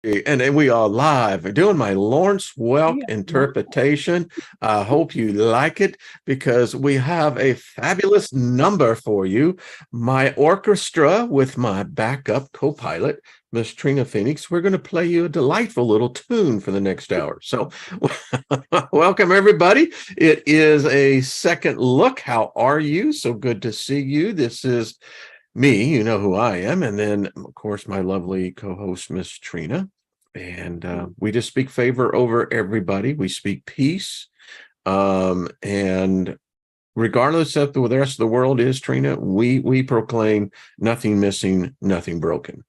And we are live doing my Lawrence Welk Yeah. interpretation. I hope you like it because we have a fabulous number for you. My orchestra with my backup co-pilot, Miss Trina Phoenix. We're going to play you a delightful little tune for the next hour. So welcome, everybody. It is a second look. How are you? So good to see you. This is me, you know who I am, and then of course my lovely co-host Miss Trina, and we just speak favor over everybody. We speak peace, and regardless of the rest of the world is, Trina, we proclaim nothing missing, nothing broken.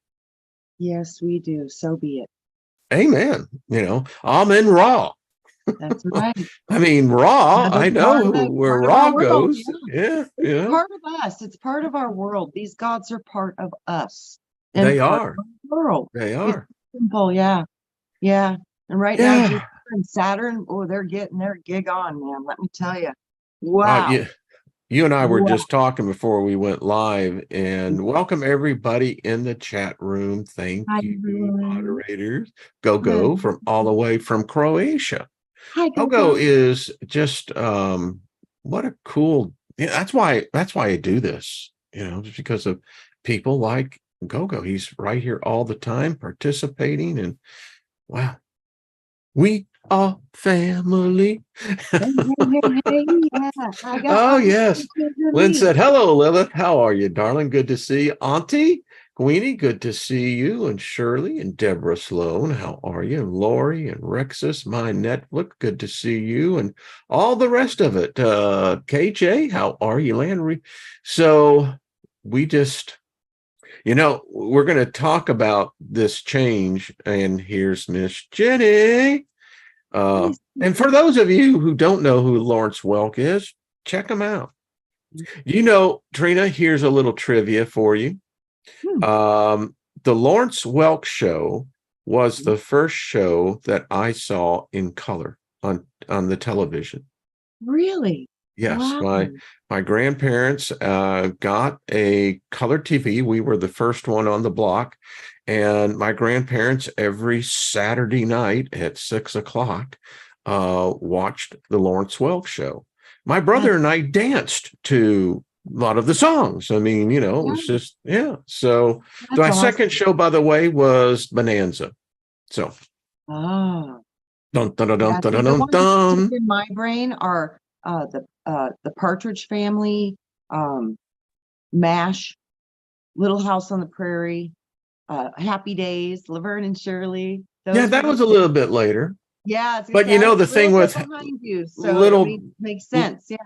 Yes, we do. So be it. Amen. You know, Amen. Raw. That's right. I mean, Raw. That's I know where part of our Raw world. goes. Yeah, It's yeah, part of us. It's part of our world. These gods are part of us and they part are. of our world. They It's are. simple. Yeah. Yeah. And right now, Yeah. Jupiter and Saturn, oh, they're getting their gig on, man. Let me tell you. Yeah. Wow. You and I were Wow. just talking before we went live, and welcome everybody in the chat room. Thank Hi, you, everyone. moderators. Go Hi, from all the way from Croatia. Go, Go go. is just what a cool, yeah, that's why I do this, just because of people like Go. He's right here all the time participating, and wow, we are family. Hey, yeah. I got Oh, all the yes. kids in Lynn me. said, hello, Lilith. How are you, darling? Good to see you. Auntie Queenie, good to see you. And Shirley and Deborah Sloan, how are you? And Lori and Rexus, my Netflix, good to see you. And all the rest of it. KJ, how are you, Landry? So we just, we're going to talk about this change. And here's Miss Jenny. And for those of you who don't know who Lawrence Welk is, check him out. Trina, here's a little trivia for you. Hmm. The Lawrence Welk show was the first show that I saw in color on the television. Really? Yes, Wow. my grandparents got a color TV. We were the first one on the block, and my grandparents every Saturday night at 6 o'clock watched the Lawrence Welk show. My brother and I danced to a lot of the songs. I mean, it was just, yeah. So That's my awesome. second show, by the way, was Bonanza. So Ah. dun dun dun Yeah, dun see, dun the dun ones that stick dun. in my brain are the Partridge Family, MASH, Little House on the Prairie, Happy Days, Laverne and Shirley. Yeah, Those were that the was a little bit later. yeah. I was gonna But say I was the a little thing bit with behind you, so it little makes sense. Yeah,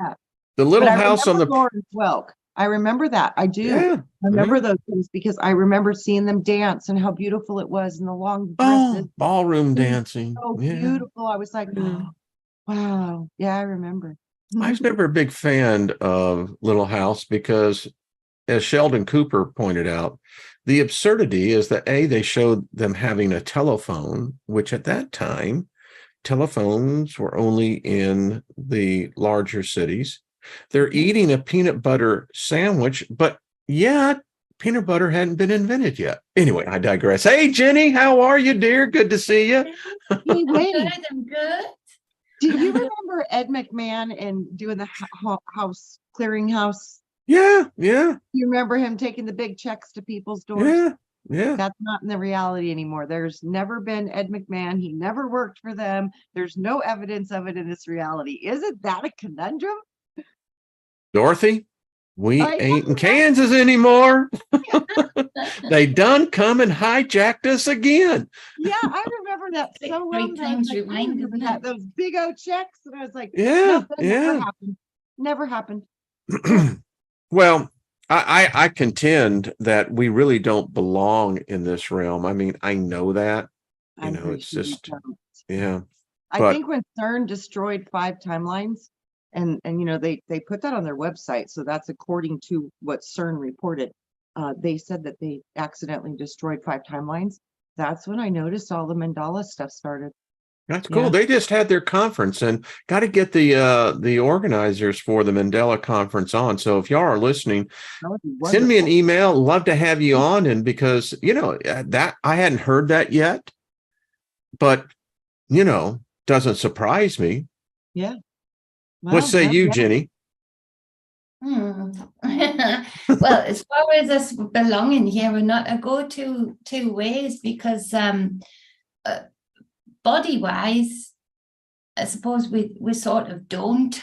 the but Little I House on remember the Lawrence Welk. I remember that. I do. yeah, I yeah. remember those things because I remember seeing them dance and how beautiful it was and the long dresses. Oh, ballroom It was dancing. so Yeah, beautiful. I was like, yeah. oh, wow. Yeah, I remember. I was never a big fan of Little House because, as Sheldon Cooper pointed out, the absurdity is that they showed them having a telephone, which at that time, telephones were only in the larger cities. They're eating a peanut butter sandwich, but yet peanut butter hadn't been invented yet. Anyway, I digress. Hey, Jenny, how are you, dear? Good to see you. Hey, Wayne, I'm good. do you remember Ed McMahon and doing the house clearinghouse? Yeah, yeah, You remember him taking the big checks to people's doors? yeah, yeah. That's not in the reality anymore. There's never been Ed McMahon. He never worked for them. There's no evidence of it in this reality. Isn't that a conundrum? Dorothy, we I ain't in know, Kansas anymore. They done come and hijacked us again. yeah, I remember that Like so well. 3 That I was times like, I rewind, remember isn't that it? those big old checks, and I was like, Yeah, no, that never yeah. happened. Never happened. Yeah. Well, I contend that we really don't belong in this realm. I mean, I know that, I'm pretty it's sure you just, don't. yeah. I But think when CERN destroyed 5 timelines, and they put that on their website, so that's according to what CERN reported. They said that they accidentally destroyed 5 timelines. That's when I noticed all the mandala stuff started. that's cool. Yeah. They just had their conference, and got to get the organizers for the Mandela conference on. So if y'all are listening, That would be send me an wonderful. email. Love to have you on. And because, that I hadn't heard that yet. but, doesn't surprise me. Yeah. What Well, say you, Jenny? Hmm. Well, as far as us belonging here or not, I go two ways, because body wise, I suppose we sort of don't.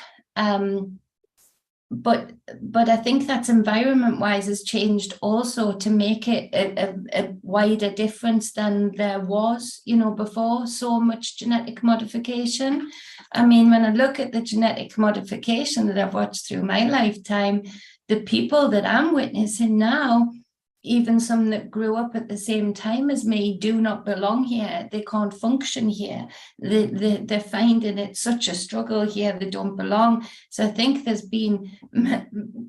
But I think that's environment wise has changed also to make it a wider difference than there was, before. So much genetic modification. I mean, when I look at the genetic modification that I've watched through my lifetime, the people that I'm witnessing now, even some that grew up at the same time as me, do not belong here. They can't function here. They're finding it such a struggle here. They don't belong. So I think there's been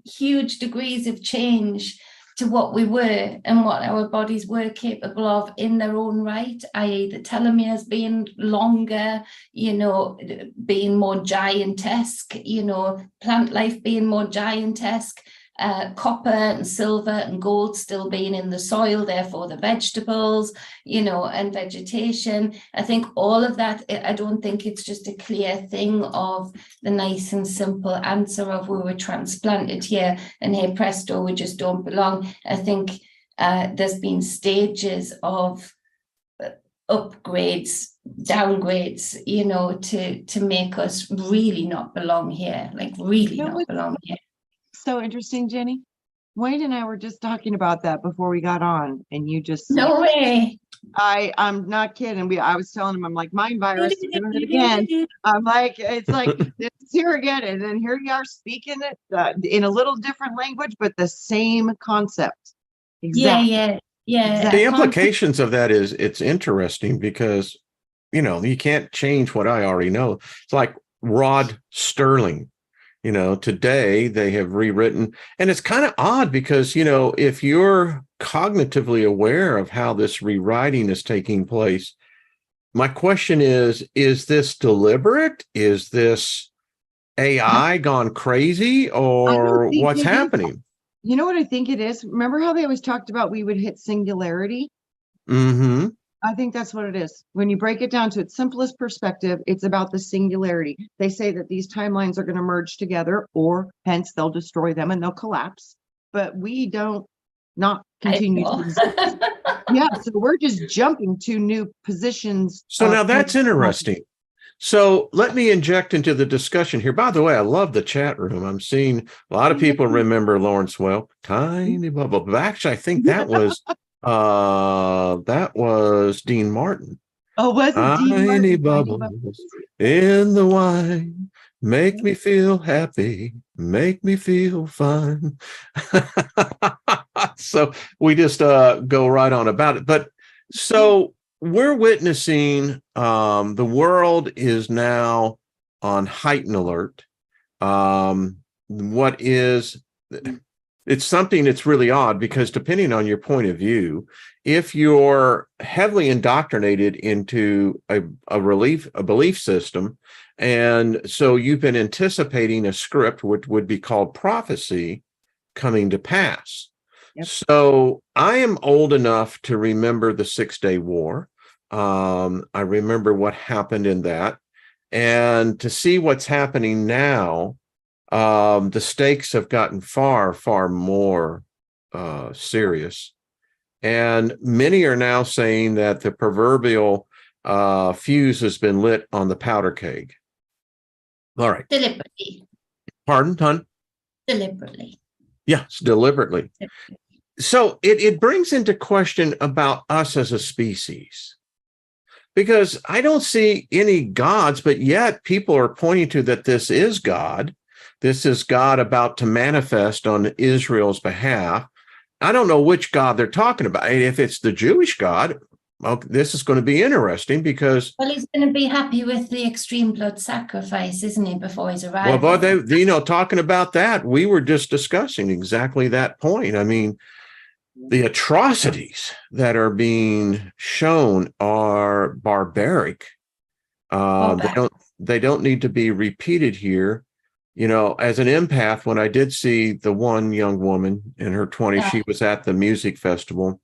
huge degrees of change to what we were and what our bodies were capable of in their own right, i.e. the telomeres being longer, being more giantesque, plant life being more giantesque, copper and silver and gold still being in the soil, therefore the vegetables, and vegetation. I think all of that, I don't think it's just a clear thing of the nice and simple answer of we were transplanted here and hey presto, we just don't belong. I think there's been stages of upgrades, downgrades, to make us really not belong here, like really not belong here. So interesting, Jenny. Wayne and I were just talking about that before we got on, and you just no way. I'm not kidding. I was telling him, I'm like, mind virus, doing it again. I'm like, it's like it's here again, and then here you are speaking it in a little different language, but the same concept. Exactly. Yeah. Exactly. The implications of that is it's interesting because you can't change what I already know. It's like Rod Sterling. Today they have rewritten, and it's kind of odd because, if you're cognitively aware of how this rewriting is taking place, my question is this deliberate? Is this AI gone crazy, or what's happening? You know what I think it is? Remember how they always talked about we would hit singularity? Mm-hmm. I think that's what it is. When you break it down to its simplest perspective, it's about the singularity. They say that these timelines are going to merge together, or hence they'll destroy them and they'll collapse. But we don't not continue to exist. Yeah, so we're just jumping to new positions. So now that's interesting. So let me inject into the discussion here. By the way, I love the chat room. I'm seeing a lot of people remember Lawrence Welk, Tiny Bubble. But actually, I think that was Dean Martin. Oh, was it Dean Martin? Tiny bubbles in the wine make me feel happy, make me feel fine. So we just go right on about it. But so we're witnessing the world is now on heightened alert. It's something that's really odd because depending on your point of view, if you're heavily indoctrinated into a belief system, and so you've been anticipating a script which would be called prophecy coming to pass. Yep. So I am old enough to remember the 6-Day War. I remember what happened in that, and to see what's happening now. The stakes have gotten far, far more serious. And many are now saying that the proverbial fuse has been lit on the powder keg. All right. Deliberately. Pardon, hon? Deliberately. Yes, deliberately. So it brings into question about us as a species. Because I don't see any gods, but yet people are pointing to that this is God. This is God about to manifest on Israel's behalf. I don't know which God they're talking about. If it's the Jewish God, well, this is going to be interesting because... Well, he's going to be happy with the extreme blood sacrifice, isn't he, before his arrival? Well, they talking about that, we were just discussing exactly that point. I mean, the atrocities that are being shown are barbaric. They don't need to be repeated here. As an empath, when I did see the one young woman in her 20s, she was at the music festival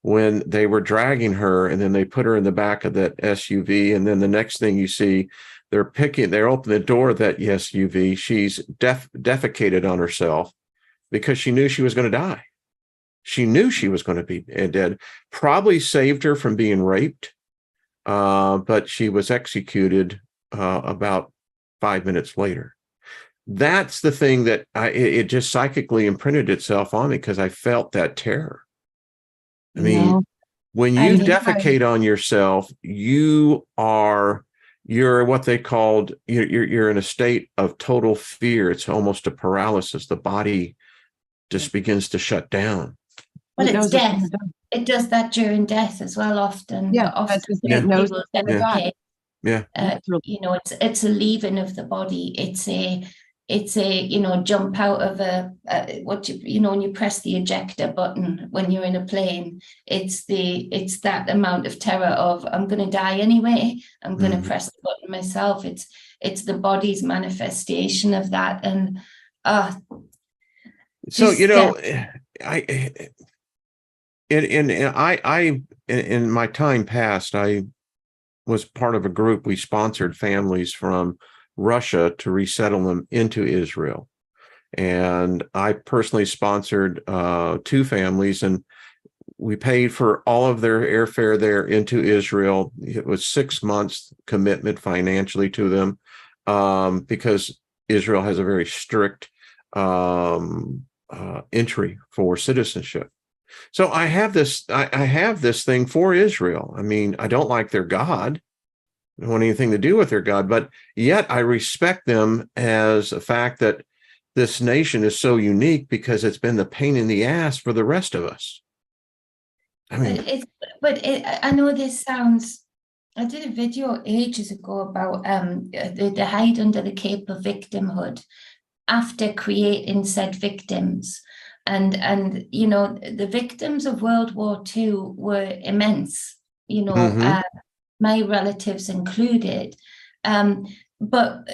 when they were dragging her, and then they put her in the back of that SUV, and then the next thing you see, they open the door of that SUV. She's defecated on herself because she knew she was going to die. She knew she was going to be dead. Probably saved her from being raped, but she was executed about 5 minutes later. That's the thing that it just psychically imprinted itself on me, because I felt that terror. I mean, when you defecate on yourself, you're what they called, you're in a state of total fear. It's almost a paralysis. The body just begins to shut down. Well, it's death. It does that during death as well, often. Yeah, often it knows it's a leaving of the body. It's a jump out of when you press the ejector button when you're in a plane. It's that amount of terror of, I'm going to die anyway. I'm going to press the button myself. It's the body's manifestation of that. And so in my time past, I was part of a group. We sponsored families from Russia to resettle them into Israel. And I personally sponsored 2 families, and we paid for all of their airfare there into Israel. It was 6 months commitment financially to them, because Israel has a very strict entry for citizenship. So I have this thing for Israel. I mean, I don't like their God. I don't want anything to do with their God, but yet I respect them as a fact that this nation is so unique, because it's been the pain in the ass for the rest of us. I mean, I know this sounds. I did a video ages ago about the hide under the cape of victimhood after creating said victims. And the victims of World War II were immense, my relatives included. But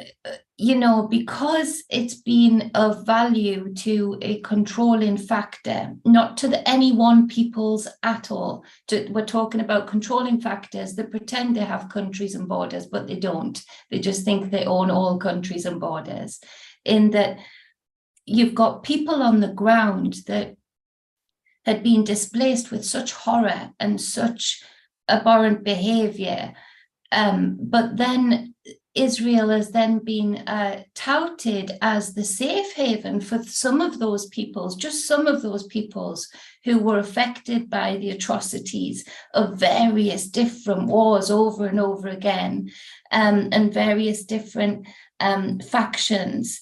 because it's been of value to a controlling factor, not to any one people's at all. We're talking about controlling factors that pretend they have countries and borders, but they don't. They just think they own all countries and borders. In that, you've got people on the ground that had been displaced with such horror and such abhorrent behavior. But then Israel has then been touted as the safe haven for some of those peoples, just some of those peoples who were affected by the atrocities of various different wars over and over again, and various different factions.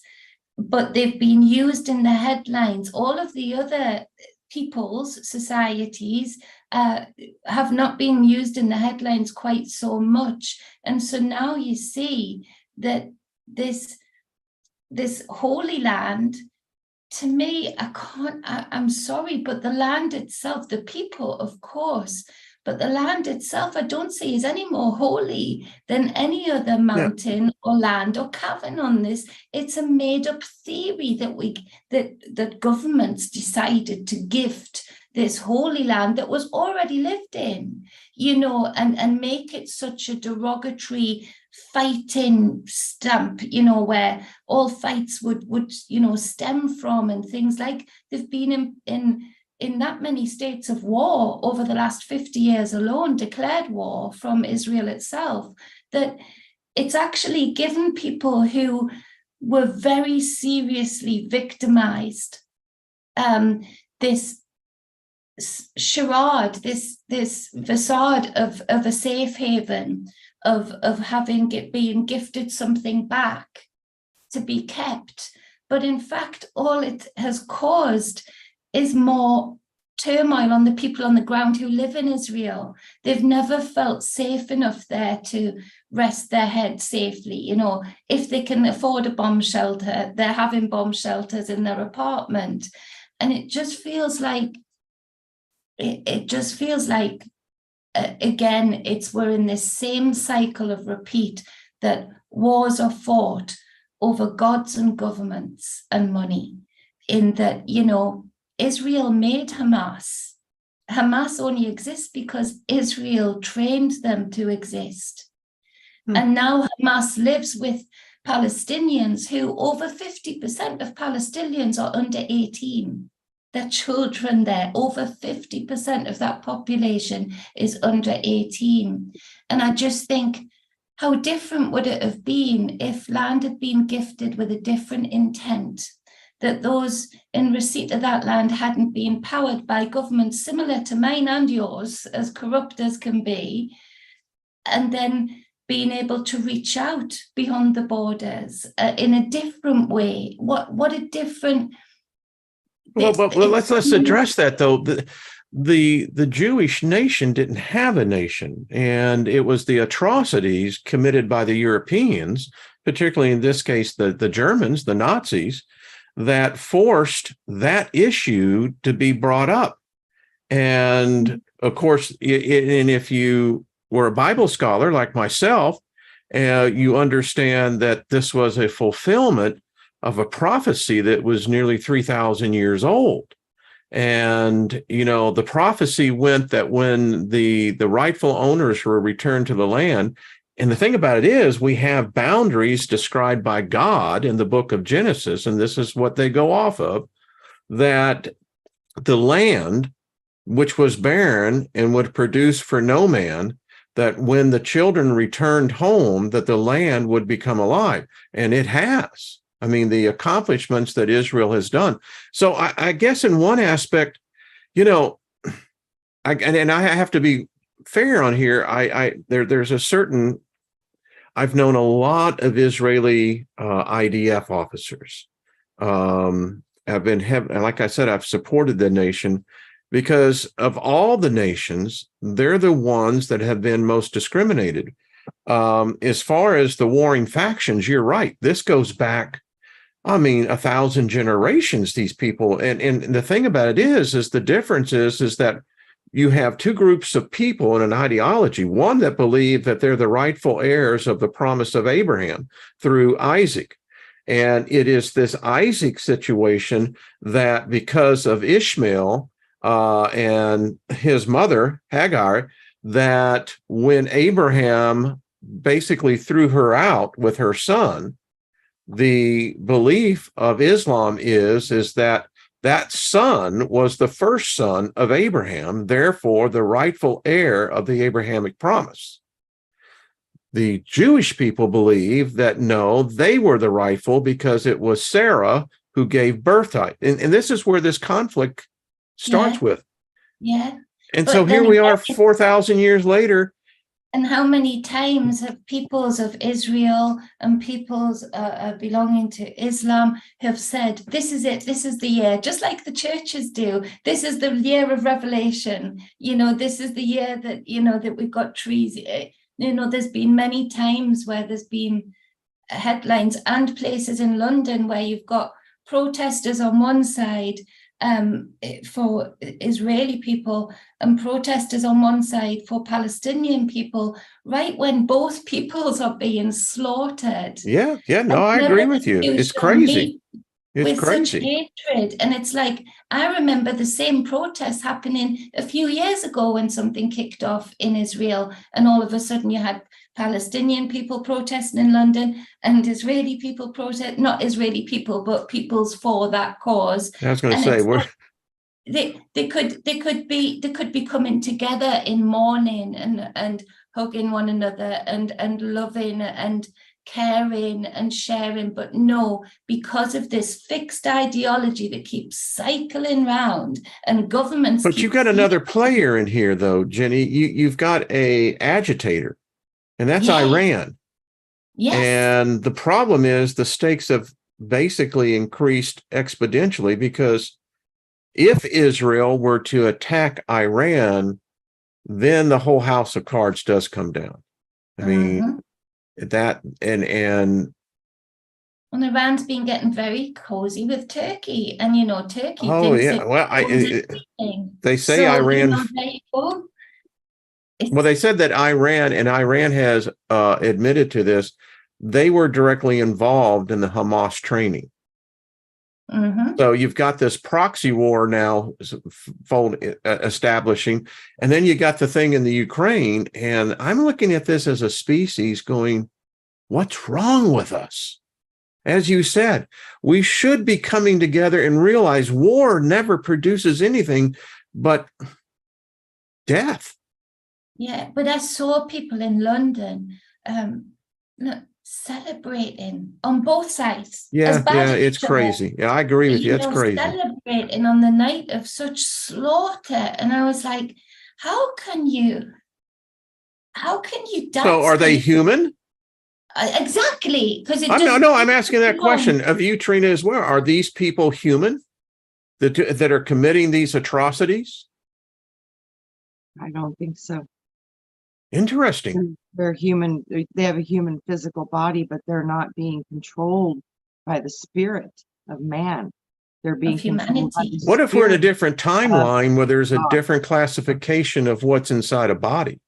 But they've been used in the headlines. All of the other peoples, societies, have not been used in the headlines quite so much. And so now you see that this holy land, to me, I'm sorry, but the land itself, the people, of course, but the land itself, I don't see is any more holy than any other mountain or land or cavern on this. It's a made-up theory that governments decided to gift this holy land that was already lived in, and make it such a derogatory fighting stamp, where all fights would stem from, and things like they've been in that many states of war over the last 50 years alone, declared war from Israel itself, that it's actually given people who were very seriously victimized this charade, this facade of a safe haven, of being gifted something back to be kept. But in fact, all it has caused is more turmoil on the people on the ground who live in Israel. They've never felt safe enough there to rest their head safely. If they can afford a bomb shelter, they're having bomb shelters in their apartment. And it just feels like, again, we're in this same cycle of repeat, that wars are fought over gods and governments and money, in that, Israel made Hamas Hamas only exists because Israel trained them to exist. Hmm. And now Hamas lives with Palestinians who over 50% of Palestinians are under 18. Their children there, over 50% of that population is under 18. And I just think, how different would it have been if land had been gifted with a different intent, that those in receipt of that land hadn't been powered by governments similar to mine and yours, as corrupt as can be, and then being able to reach out beyond the borders in a different way. What a different... Well, let's address that, though. The Jewish nation didn't have a nation, and it was the atrocities committed by the Europeans, particularly in this case, the Germans, the Nazis, that forced that issue to be brought up. And of course, and if you were a Bible scholar like myself, you understand that this was a fulfillment of a prophecy that was nearly 3,000 years old. And, you know, the prophecy went that when the rightful owners were returned to the land, and the thing about it is we have boundaries described by God in the book of Genesis, and this is what they go off of, that the land, which was barren and would produce for no man, that when the children returned home, that the land would become alive. And it has. I mean, the accomplishments that Israel has done. So I guess in one aspect, you know, and I have to be fair on here. There's a certain, I've known a lot of Israeli IDF officers. I've been, like I said, I've supported the nation because of all the nations, they're the ones that have been most discriminated. As far as the warring factions, you're right. This goes back, I mean, 1,000 generations, these people. And the thing about it is the difference is that you have two groups of people in an ideology, one that believe that they're the rightful heirs of the promise of Abraham through Isaac. And it is this Isaac situation that because of Ishmael and his mother, Hagar, that when Abraham basically threw her out with her son, the belief of Islam is that that son was the first son of Abraham, therefore the rightful heir of the Abrahamic promise. The Jewish people believe that no, they were the rightful because it was Sarah who gave birth to it. And this is where this conflict starts with. Yeah. And But so here we are 4,000 years later. And how many times have peoples of Israel and peoples belonging to Islam have said, this is it, this is the year, just like the churches do. This is the year of revelation. You know, this is the year that, you know, that we've got trees. You know, there's been many times where there's been headlines and places in London where you've got protesters on one side for Israeli people and protesters on one side for Palestinian people, right when both peoples are being slaughtered. Yeah, no, I agree with you. It's crazy. It's crazy. Such hatred. And it's like, I remember the same protests happening a few years ago when something kicked off in Israel, and all of a sudden you had Palestinian people protesting in London and Israeli people protest, not Israeli people, but peoples for that cause. I was going to say, like, they could be coming together in mourning and hugging one another and loving and caring and sharing, but no, because of this fixed ideology that keeps cycling round and governments. But you've got another player in here, though, Jenny. You've got a agitator, and that's Iran. Yes. And the problem is the stakes have basically increased exponentially, because if Israel were to attack Iran, then the whole house of cards does come down. I mean, that and Iran's been getting very cozy with Turkey, and you know, Turkey. Oh yeah, well, they say so, Iran. You know, well, they said that Iran has admitted to this. They were directly involved in the Hamas training. So you've got this proxy war now establishing, and then you got the thing in the Ukraine, and I'm looking at this as a species going, what's wrong with us? As you said, we should be coming together and realize war never produces anything but death. Yeah, but I saw people in London celebrating on both sides. Yeah, it's crazy. Yeah, I agree with you. It's crazy. Celebrating on the night of such slaughter, and I was like, how can you dance? So, are they human? Exactly, because I'm asking that question of you, Trina, as well. Are these people human that are committing these atrocities? I don't think so. Interesting. They're human. They have a human physical body, but they're not being controlled by the spirit of man. They're being controlled by the What if we're in a spirit different timeline where there's a different classification of what's inside a body?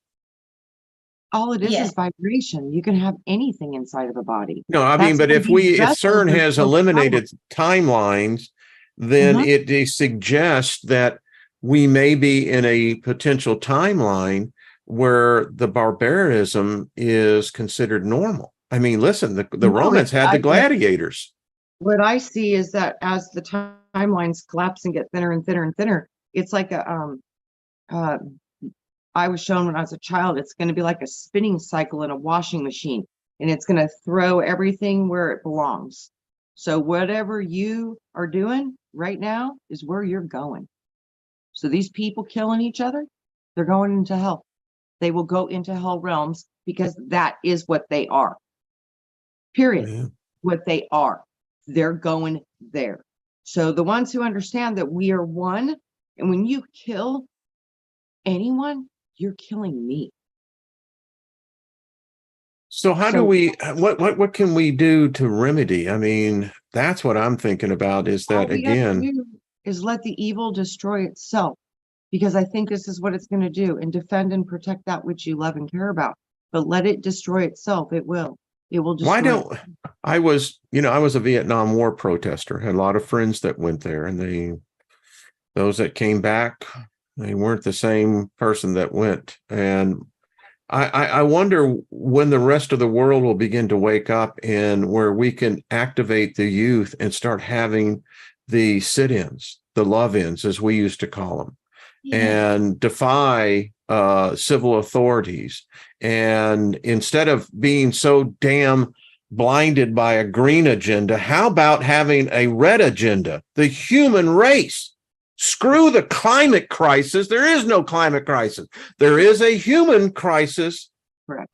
All it is vibration. You can have anything inside of a body. No, I mean, but if CERN has eliminated timelines, then it suggests that we may be in a potential timeline where the barbarism is considered normal. I mean, listen, the Romans had the gladiators. What I see is that as the timelines collapse and get thinner and thinner and thinner, it's like I was shown when I was a child, it's going to be like a spinning cycle in a washing machine, and it's going to throw everything where it belongs. So whatever you are doing right now is where you're going. So these people killing each other, they're going into hell. They will go into hell realms because that is what they are. Period. Yeah. What they are. They're going there. So the ones who understand that we are one, and when you kill anyone, you're killing me. So how do we, what can we do to remedy? I mean, that's what I'm thinking about, is that, again, is let the evil destroy itself, because I think this is what it's going to do, and defend and protect that which you love and care about. But let it destroy itself. It will destroy. I was a Vietnam War protester, had a lot of friends that went there, and those that came back, they weren't the same person that went. And I wonder when the rest of the world will begin to wake up, and where we can activate the youth and start having the sit-ins, the love-ins, as we used to call them, and defy civil authorities. And instead of being so damn blinded by a green agenda, how about having a red agenda? The human race. Screw the climate crisis. There is no climate crisis. There is a human crisis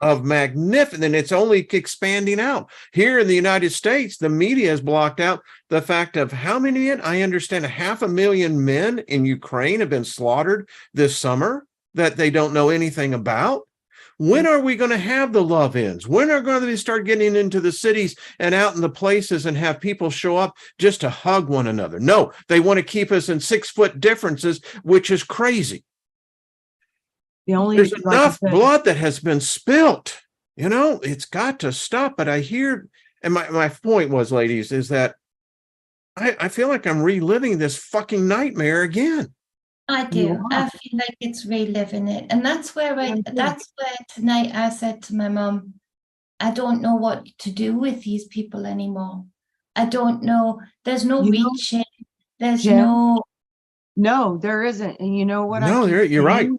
of magnificent, and it's only expanding out. Here in the United States, the media has blocked out the fact of how many, I understand, 500,000 men in Ukraine have been slaughtered this summer that they don't know anything about. When are we going to have the love-ins? When are going to start getting into the cities and out in the places and have people show up just to hug one another? No, they want to keep us in 6-foot differences, which is crazy. There's enough blood that has been spilt. It's got to stop. But I hear, and my point was, ladies, is that I feel like I'm reliving this fucking nightmare again. I do. I feel like it's reliving it. And that's where tonight I said to my mom, I don't know what to do with these people anymore. I don't know. There's no reaching. There's no, there isn't. And you know what? No, you're right.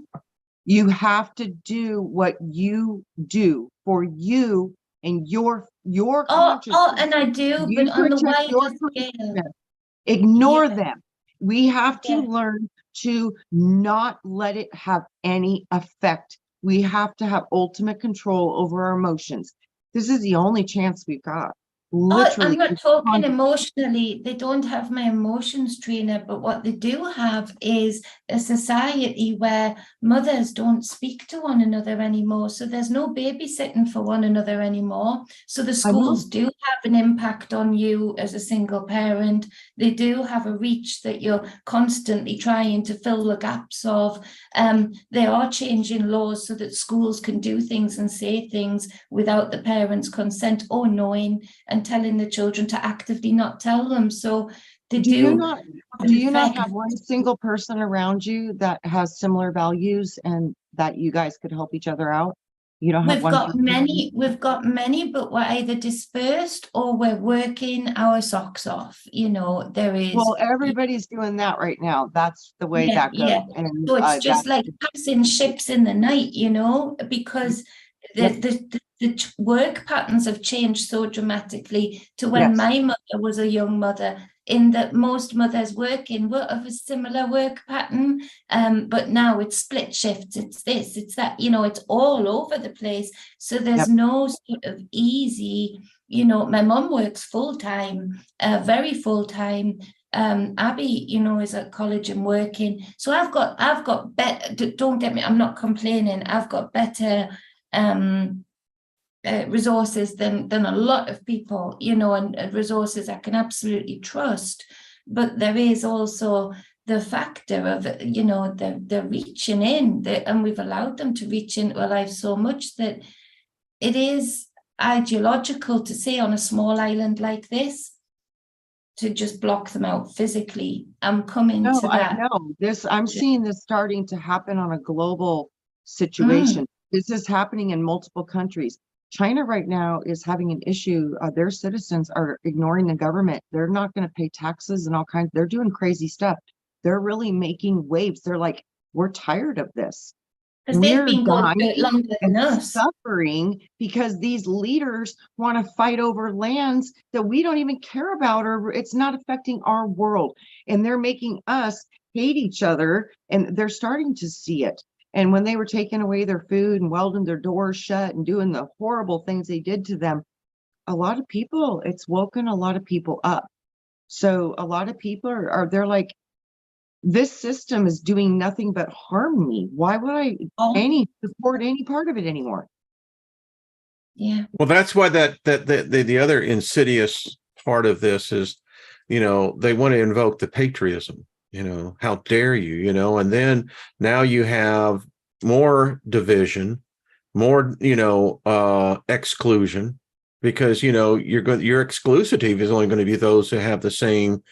You have to do what you do for you and your consciousness. And I do, but on the wider scale. Ignore them. We have to learn to not let it have any effect. We have to have ultimate control over our emotions. This is the only chance we've got. Literally. I'm not talking emotionally. They don't have my emotions, Trina, but what they do have is a society where mothers don't speak to one another anymore. So there's no babysitting for one another anymore. So the schools do have an impact on you as a single parent. They do have a reach that you're constantly trying to fill the gaps of. They are changing laws so that schools can do things and say things without the parents' consent or knowing, and telling the children to actively not tell them. So they Do you do not an do you not effect. have one single person around you that has similar values and that you guys could help each other out? You don't have We've one got person? many, but we're either dispersed or we're working our socks off. You know, there is, Well, everybody's doing that right now. That's the way yeah, that goes. yeah. And So it's just that like passing ships in the night, you know, because Yep. the work patterns have changed so dramatically to when Yes. my mother was a young mother, in that most mothers working were of a similar work pattern. But now it's split shifts, it's this, it's that, you know, it's all over the place. So there's Yep. no sort of easy, you know, my mom works full-time, very full-time. Abby, you know, is at college and working. So I've got better, don't get me, I'm not complaining, I've got better resources than a lot of people, you know, and resources I can absolutely trust. But there is also the factor of, you know, they're reaching in, and we've allowed them to reach into our life so much that it is ideological to say on a small island like this to just block them out physically. I'm coming No, to I that. know this. I'm seeing this starting to happen on a global situation. This is happening in multiple countries. China right now is having an issue. Their citizens are ignoring the government. They're not going to pay taxes and all kinds. They're doing crazy stuff. They're really making waves. They're like, we're tired of this. Because they've We're been going through it dying longer than and us. suffering because these leaders want to fight over lands that we don't even care about, or it's not affecting our world. And they're making us hate each other, and they're starting to see it. And when they were taking away their food and welding their doors shut and doing the horrible things they did to them, a lot of people, it's woken a lot of people up. So a lot of people they're like, this system is doing nothing but harm me. Why would I support any part of it anymore? Yeah. Well, that's why the other insidious part of this is, you know, they want to invoke the patriotism, you know, how dare you, you know, and then now you have more division, more, you know, exclusion, because, you know, your exclusive is only going to be those who have the same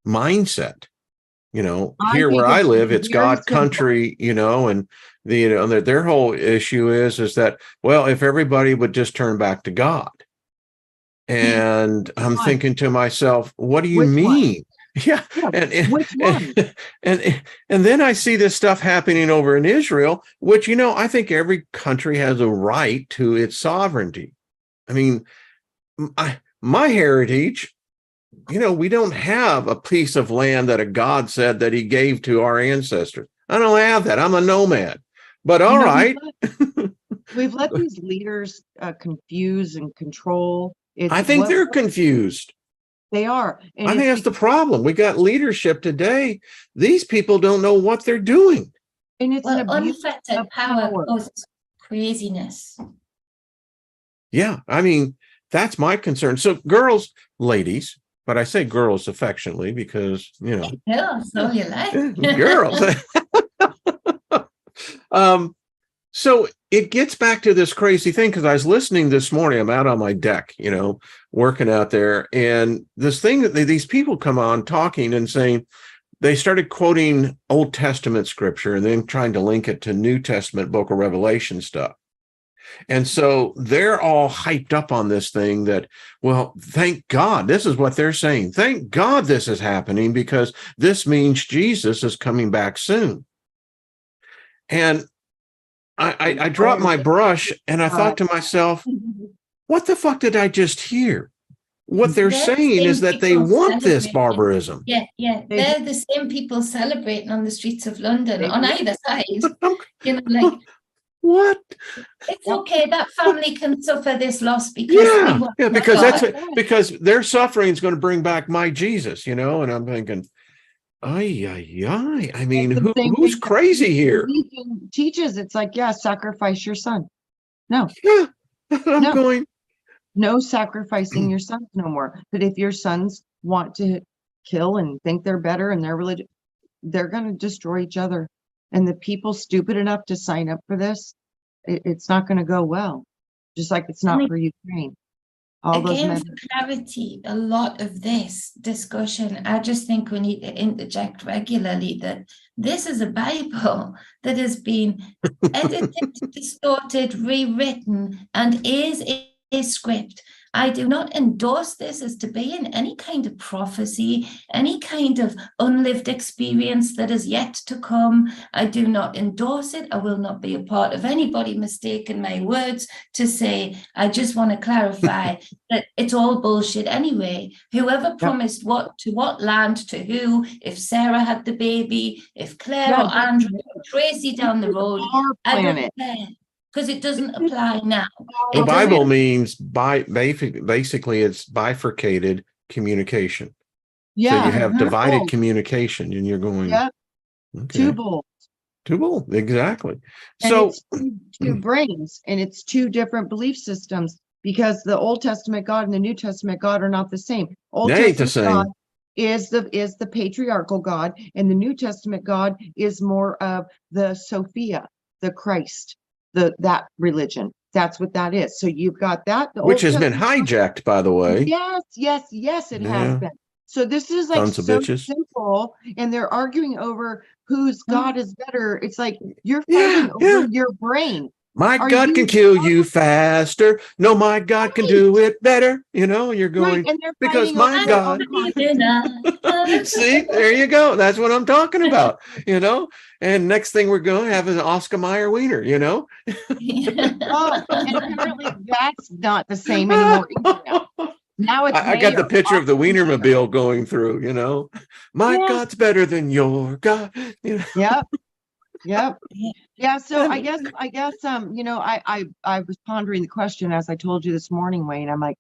mindset. You know, I here where think I it's live, it's very God simple. country, you know, and their whole issue is that, well, if everybody would just turn back to God. And I'm thinking to myself, what do you Which one? mean? Yeah. And, Which one? and then I see this stuff happening over in Israel, which, you know, I think every country has a right to its sovereignty. I mean, my heritage, you know, we don't have a piece of land that a God said that he gave to our ancestors. I don't have that. I'm a nomad. But all right. We've let these leaders confuse and control. I think they're confused. They are. And I think that's the problem. We got leadership today. These people don't know what they're doing. And it's an abuse unfettered of power causes craziness. Yeah, I mean, that's my concern. So girls, ladies, but I say girls affectionately because, you know. Yeah, so you like. Girls. So it gets back to this crazy thing, because I was listening this morning. I'm out on my deck, you know, working out there. And this thing that these people come on talking and saying, they started quoting Old Testament scripture and then trying to link it to New Testament book of Revelation stuff. And so they're all hyped up on this thing that, well, thank God, this is what they're saying. Thank God this is happening, because this means Jesus is coming back soon. And I dropped my brush and I thought to myself, what the fuck did I just hear? What they're saying is that they want this barbarism. Yeah, yeah. They're the same people celebrating on the streets of London on either side. You know, like, what? It's okay. That family can suffer this loss because because their suffering is going to bring back my Jesus, you know. And I'm thinking, I mean, who's crazy here? Religion teaches, it's like, yeah, sacrifice your son. No. Yeah. I'm going, no sacrificing your sons no more. But if your sons want to kill and think they're better and their religion, they're going to destroy each other. And the people stupid enough to sign up for this, it's not going to go well. Just like it's not for Ukraine. all those Again, men. for clarity, a lot of this discussion, I just think we need to interject regularly that this is a Bible that has been edited, distorted, rewritten, and is a script. I do not endorse this as to be in any kind of prophecy, any kind of unlived experience that is yet to come. I do not endorse it. I will not be a part of anybody mistaking my words to say, I just want to clarify that it's all bullshit anyway. Whoever promised what to what land to who, if Sarah had the baby, if Claire or Andrew or Tracy down the road, I don't care. Because it doesn't apply now. The Bible means basically it's bifurcated communication. Yeah. So you have divided communication and you're going, okay. Two bold. Exactly. And so it's two brains, and it's two different belief systems, because the Old Testament God and the New Testament God are not the same. Old Testament God is the patriarchal God, and the New Testament God is more of the Sophia, the Christ. That religion. That's what that is. So you've got that, which has been hijacked, by the way. Yes, it has been. So this is like so simple, and they're arguing over whose God is better. It's like you're fighting over your brain. My God can kill you faster. No, my God can do it better. You're going, and they're because my God. See, there you go. That's what I'm talking about, and next thing we're going to have is an Oscar Mayer wiener, and apparently that's not the same anymore. Now it's I got the picture of the Wienermobile going through, my God's better than your God. Yep. Yeah. So I guess, I was pondering the question, as I told you this morning, Wayne. I'm like,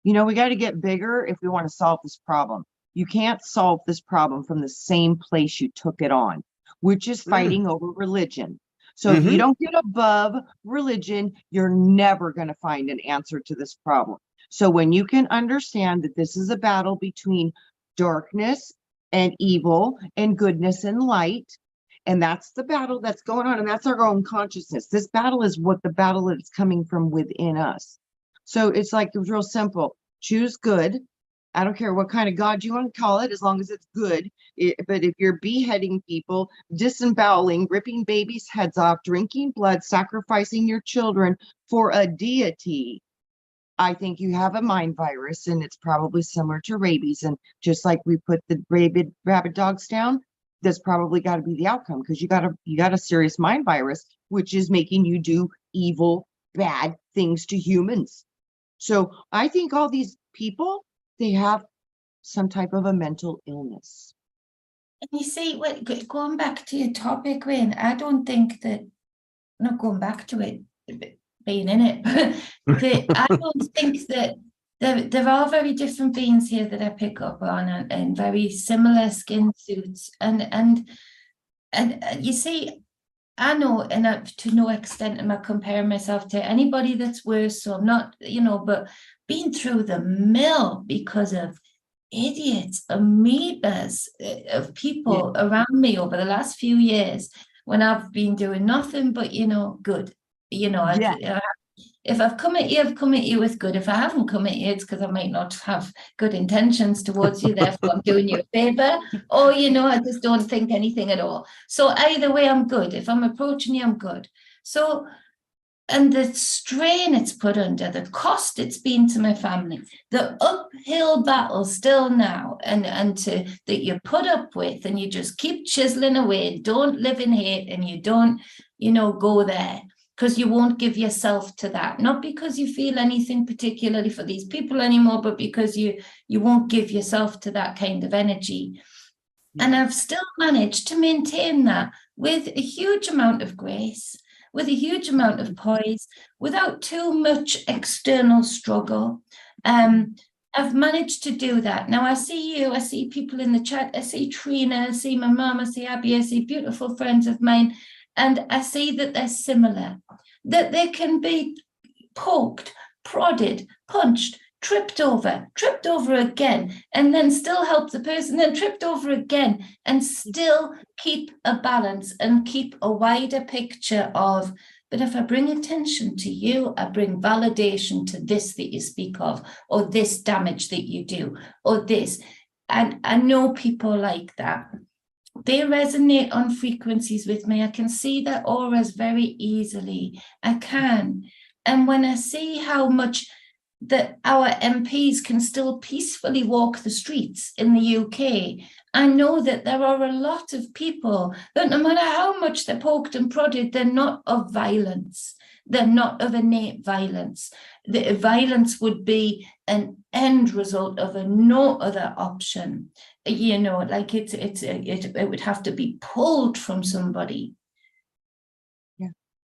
we got to get bigger if we want to solve this problem. You can't solve this problem from the same place you took it on, which is fighting over religion. So if you don't get above religion, you're never going to find an answer to this problem. So when you can understand that this is a battle between darkness and evil and goodness and light, and that's the battle that's going on, and that's our own consciousness. This battle is what the battle that's coming from within us. So it's like, it's real simple. Choose good. I don't care what kind of God you want to call it, as long as it's good. But if you're beheading people, disemboweling, ripping babies' heads off, drinking blood, sacrificing your children for a deity, I think you have a mind virus, and it's probably similar to rabies. And just like we put the rabid dogs down, that's probably got to be the outcome, because you got a serious mind virus, which is making you do evil, bad things to humans. So I think all these people, they have some type of a mental illness. And you see, going back to your topic, Wayne, I don't think that, not going back to it, being in it, but I don't think that there are very different beings here that I pick up on, and very similar skin suits, and you see, I know, and to no extent am I comparing myself to anybody that's worse, so I'm not, but being through the mill because of idiots, amoebas of people around me over the last few years, when I've been doing nothing but, good. If I've come at you, I've come at you with good. If I haven't come at you, it's because I might not have good intentions towards you. Therefore, I'm doing you a favor. Or, I just don't think anything at all. So either way, I'm good. If I'm approaching you, I'm good. So, and the strain it's put under, the cost it's been to my family, the uphill battle still now, and that you put up with, and you just keep chiseling away, don't live in hate, and you don't, go there. Because you won't give yourself to that, not because you feel anything particularly for these people anymore, but because you won't give yourself to that kind of energy. And I've still managed to maintain that with a huge amount of grace, with a huge amount of poise, without too much external struggle. I've managed to do that. Now I see you, I see people in the chat, I see Trina, I see my mom, I see Abby, I see beautiful friends of mine. And I see that they're similar, that they can be poked, prodded, punched, tripped over again, and then still help the person, then tripped over again, and still keep a balance and keep a wider picture of But if I bring attention to you, I bring validation to this that you speak of, or this damage that you do, or this. And I know people like that. They resonate on frequencies with me. I can see their auras very easily. I can. And when I see how much that our MPs can still peacefully walk the streets in the UK, I know that there are a lot of people that no matter how much they're poked and prodded, they're not of violence. They're not of innate violence. The violence would be an end result of a no other option. You know, like it would have to be pulled from somebody. Yeah.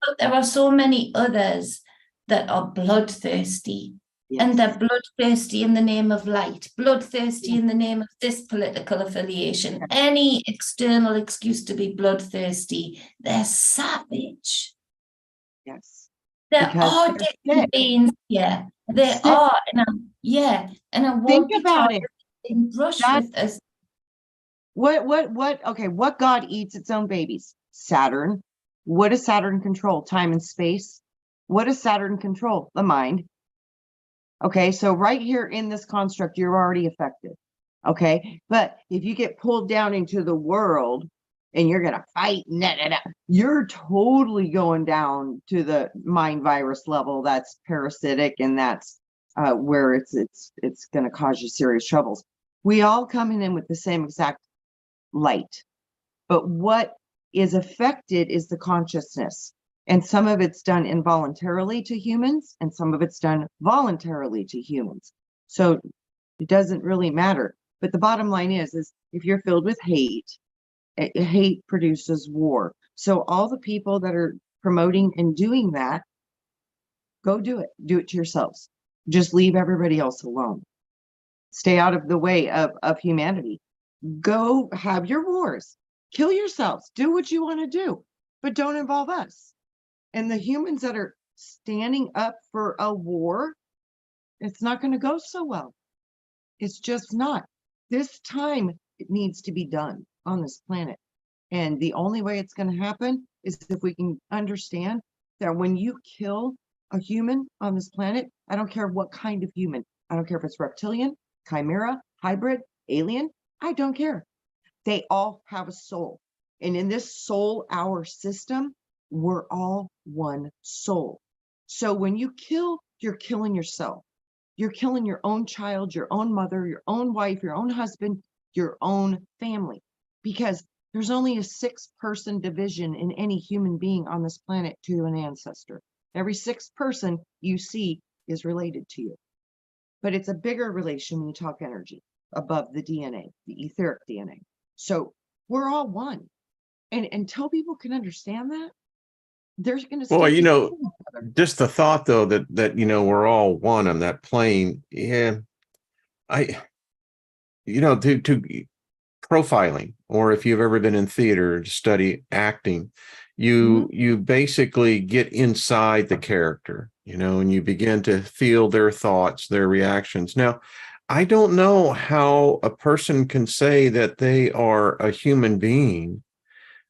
But there are so many others that are bloodthirsty. Yes. And they're bloodthirsty in the name of light, bloodthirsty in the name of this political affiliation, any external excuse to be bloodthirsty. They're savage. Yes. There are different beings here. There are, and I won't think about it. Brush with us. What God eats its own babies? Saturn. What does Saturn control? Time and space. What does Saturn control? The mind. Okay, so right here in this construct, you're already affected. Okay, but if you get pulled down into the world and you're gonna fight, you're totally going down to the mind virus level. That's parasitic, and that's where it's gonna cause you serious troubles. We all coming in with the same exact light, but what is affected is the consciousness. And some of it's done involuntarily to humans, and some of it's done voluntarily to humans. So it doesn't really matter. But the bottom line is if you're filled with hate, hate produces war. So all the people that are promoting and doing that, go do it. Do it to yourselves. Just leave everybody else alone. Stay out of the way of humanity. Go have your wars. Kill yourselves. Do what you want to do, but don't involve us. And the humans that are standing up for a war, it's not going to go so well. It's just not. This time, it needs to be done on this planet. And the only way it's going to happen is if we can understand that when you kill a human on this planet, I don't care what kind of human. I don't care if it's reptilian, chimera, hybrid, alien. I don't care. They all have a soul. And in this soul hour system, we're all one soul. So when you kill, you're killing yourself. You're killing your own child, your own mother, your own wife, your own husband, your own family. Because there's only a 6-person division in any human being on this planet to an ancestor. Every 6th person you see is related to you. But it's a bigger relation when you talk energy above the DNA, the etheric DNA. So we're all one. And until people can understand that, there's going to well, you know, just the thought though that you know we're all one on that plane. Yeah, to profiling, or if you've ever been in theater to study acting, you basically get inside the character, you know, and you begin to feel their thoughts, their reactions. Now, I don't know how a person can say that they are a human being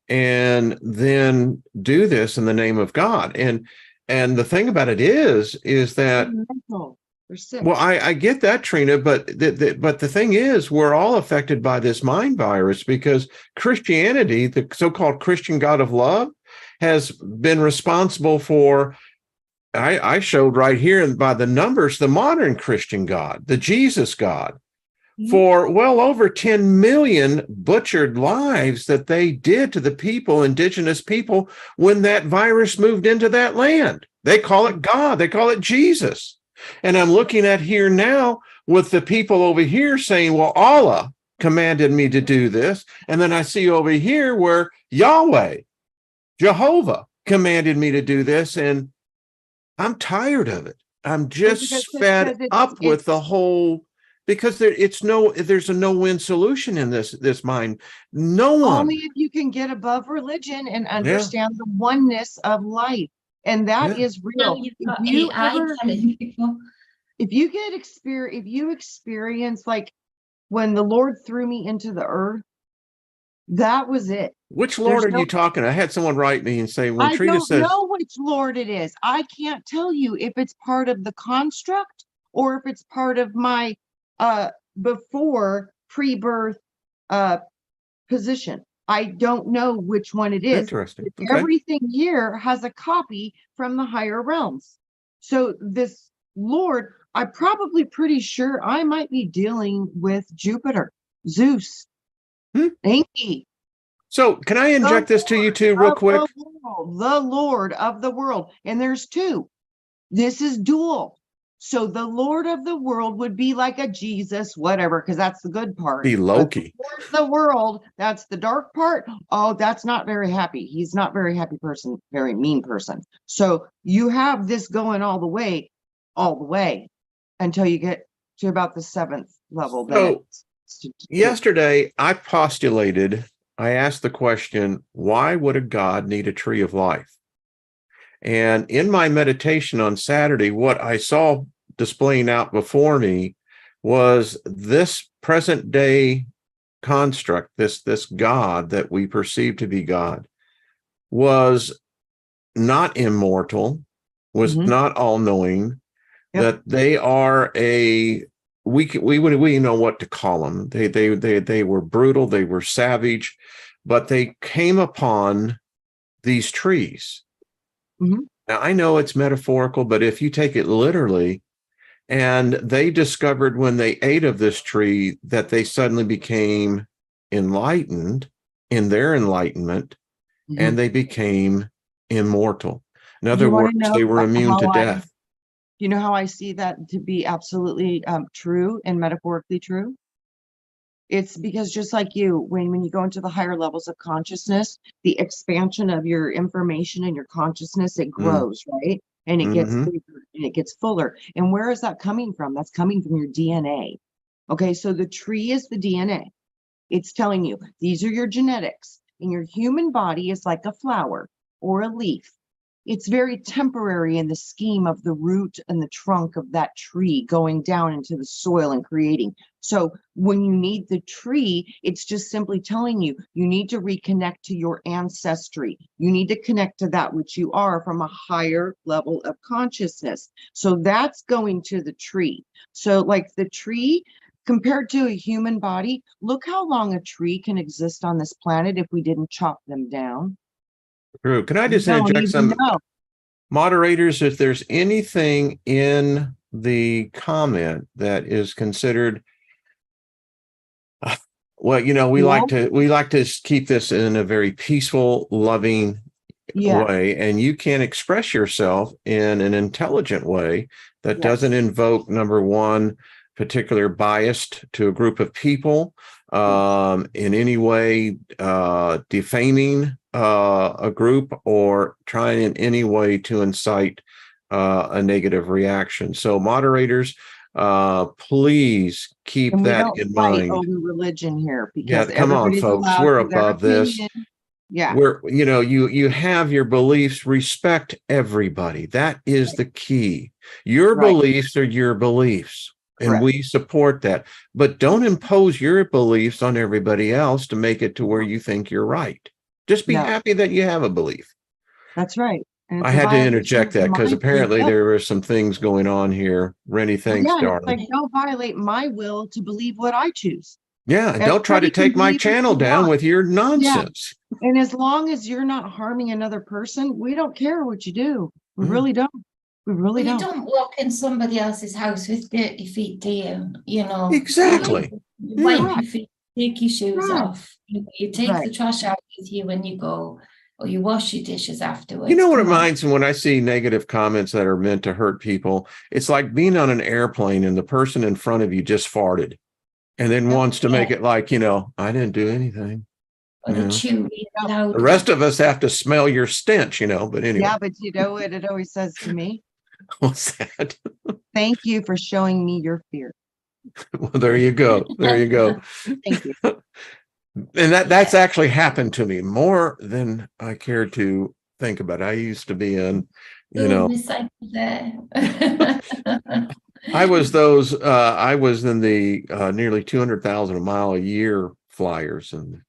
and then do this in the name of God. And the thing about it is that, well, I get that, Trina, but the thing is, we're all affected by this mind virus because Christianity, the so-called Christian God of love, has been responsible for, I showed right here by the numbers, the modern Christian God, the Jesus God, for well over 10 million butchered lives that they did to the people, indigenous people, when that virus moved into that land. They call it God. They call it Jesus. And I'm looking at here now with the people over here saying, well, Allah commanded me to do this. And then I see over here where Yahweh, Jehovah, commanded me to do this. And I'm tired of it. I'm just fed up with the whole, because there's a no-win solution in this mind. No one. Only if you can get above religion and understand the oneness of life. And that is real. If you experience like when the Lord threw me into the earth, That was it. Which Lord There's are you talking? I had someone write me and say, when I Trina don't says, know which Lord it is. I can't tell you if it's part of the construct or if it's part of my before pre-birth position. I don't know which one it is. interesting. Okay. Everything here has a copy from the higher realms. So this Lord, I'm probably pretty sure I might be dealing with Jupiter, Zeus, Enki. So can I inject this to you too real quick? The Lord of the world. And there's two. This is dual. So the Lord of the world would be like a Jesus, whatever, because that's the good part. Be Loki. But the Lord of the world, that's the dark part. Oh, that's not very happy. He's not very happy person, very mean person. So you have this going all the way until you get to about the 7th level. So yesterday I asked the question, why would a God need a tree of life? And in my meditation on Saturday, what I saw displaying out before me was this present day construct, this God that we perceive to be God, was not immortal, was not all-knowing, that they are we know what to call them. They were brutal, they were savage, but they came upon these trees. Now, I know it's metaphorical, but if you take it literally, and they discovered when they ate of this tree that they suddenly became enlightened in their enlightenment, and they became immortal. In other words, they were immune to death. You know how I see that to be absolutely true and metaphorically true? It's because just like you, when you go into the higher levels of consciousness, the expansion of your information and your consciousness, it grows, right? And it gets bigger and it gets fuller. And where is that coming from? That's coming from your DNA. Okay, so the tree is the DNA. It's telling you, these are your genetics. And your human body is like a flower or a leaf. It's very temporary in the scheme of the root and the trunk of that tree going down into the soil and creating. So when you need the tree, it's just simply telling you, you need to reconnect to your ancestry. You need to connect to that which you are from a higher level of consciousness. So that's going to the tree. So like the tree, compared to a human body, look how long a tree can exist on this planet if we didn't chop them down. True. Can I just interject some moderators? If there's anything in the comment that is considered, well, you know, we like to keep this in a very peaceful, loving way, and you can express yourself in an intelligent way that doesn't invoke, number one, particular bias to a group of people, in any way defaming a group or trying in any way to incite a negative reaction. So moderators, please keep that in mind. Over religion here, because come on, folks, we're above this. We're, you know, you have your beliefs, respect everybody. That is the key. Your beliefs are your beliefs. And we support that, but don't impose your beliefs on everybody else to make it to where you think you're right. Just be happy that you have a belief. That's right. I had to interject that because apparently there were some things going on here. Rennie, thanks, darling. Like, don't violate my will to believe what I choose. Yeah, and don't try to take my channel down with your nonsense. And as long as you're not harming another person, we don't care what you do. We really don't. We really don't. You don't walk in somebody else's house with dirty feet, do you? You know. Exactly. You wipe your feet, take your shoes off. You take the trash out with you when you go, or you wash your dishes afterwards. You know what it reminds me when I see negative comments that are meant to hurt people? It's like being on an airplane and the person in front of you just farted and then wants to make it like, you know, I didn't do anything. The rest of us have to smell your stench, you know, but anyway. Yeah, but you know what it always says to me? What's that? Thank you for showing me your fear. Well, there you go. There you go. Thank you. And that's actually happened to me more than I care to think about. I used to be in, you know, I was in the nearly 200,000 a mile a year flyers, and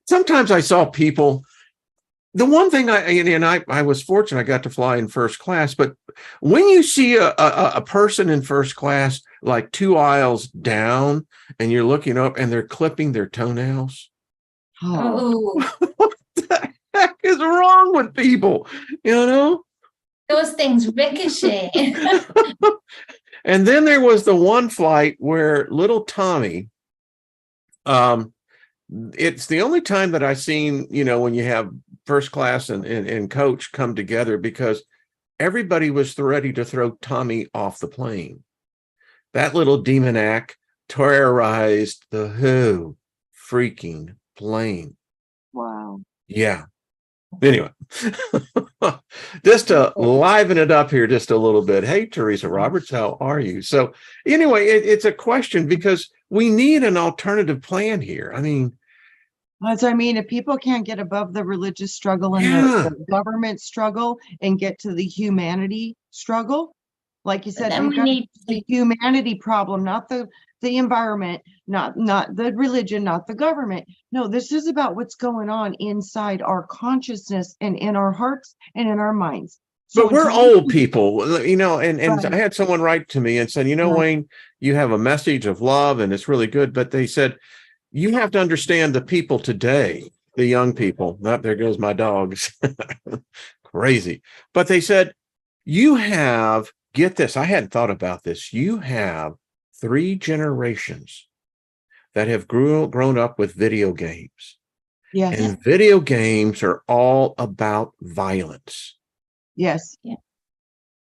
Sometimes I saw people. The one thing I was fortunate, I got to fly in first class, but when you see a person in first class, like 2 aisles down, and you're looking up and they're clipping their toenails, Oh, what the heck is wrong with people? those things ricochet. And then there was the one flight where little Tommy, it's the only time that I've seen, when you have first class and coach come together, because everybody was ready to throw Tommy off the plane. That little demoniac terrorized the whole freaking plane. Wow. Yeah. Anyway, just to liven it up here just a little bit. Hey, Teresa Roberts, how are you? So anyway, it's a question because we need an alternative plan here. I mean, if people can't get above the religious struggle and the government struggle and get to the humanity struggle, like you said, Then we need the humanity problem, not the environment, not the religion, not the government. No, this is about what's going on inside our consciousness and in our hearts and in our minds. But we're old people, and Right. I had someone write to me and said, Wayne, you have a message of love and it's really good. But they said, you have to understand the people today, the young people. There goes my dogs. Crazy. But they said, get this, I hadn't thought about this. You have 3 generations that have grown up with video games. Yes. And video games are all about violence. Yes.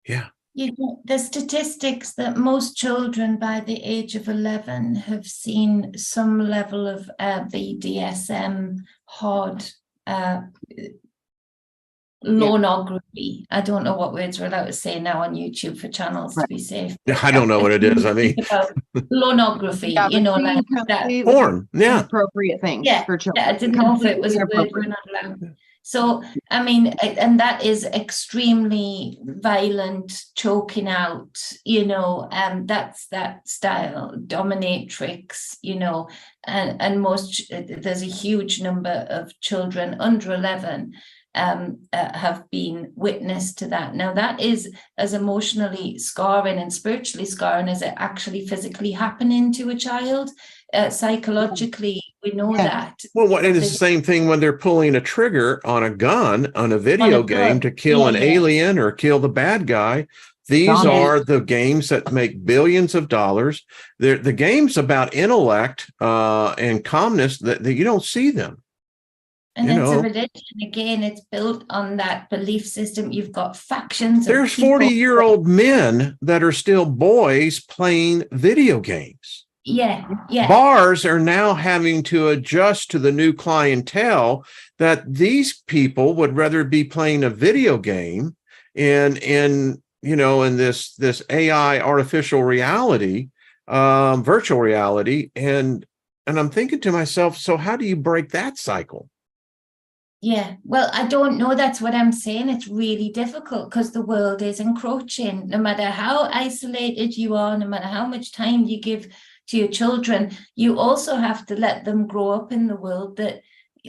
Yeah. The statistics that most children by the age of 11 have seen some level of BDSM, hard lonography. I don't know what words we're allowed to say now on YouTube for channels to be safe. I don't know what it is. I mean, lonography, like that. Porn, yeah. Inappropriate things for children. Yeah, I didn't know if it was a word we're not allowed. So, and that is extremely violent, choking out, that's that style, dominatrix, and there's a huge number of children under 11 have been witness to that. Now, that is as emotionally scarring and spiritually scarring as it actually physically happening to a child. Psychologically, we know that. Well, and it's the same thing when they're pulling a trigger on a gun on a video game to kill an alien or kill the bad guy. These are the games that make billions of dollars. They're the games about intellect and calmness that you don't see them. And it's a religion. Again, it's built on that belief system. You've got factions. There's 40-year-old men that are still boys playing video games. Yeah. Bars are now having to adjust to the new clientele that these people would rather be playing a video game in this AI artificial reality, virtual reality. And I'm thinking to myself, so how do you break that cycle? Yeah, well, I don't know. That's what I'm saying. It's really difficult because the world is encroaching. No matter how isolated you are, no matter how much time you give to your children, you also have to let them grow up in the world that,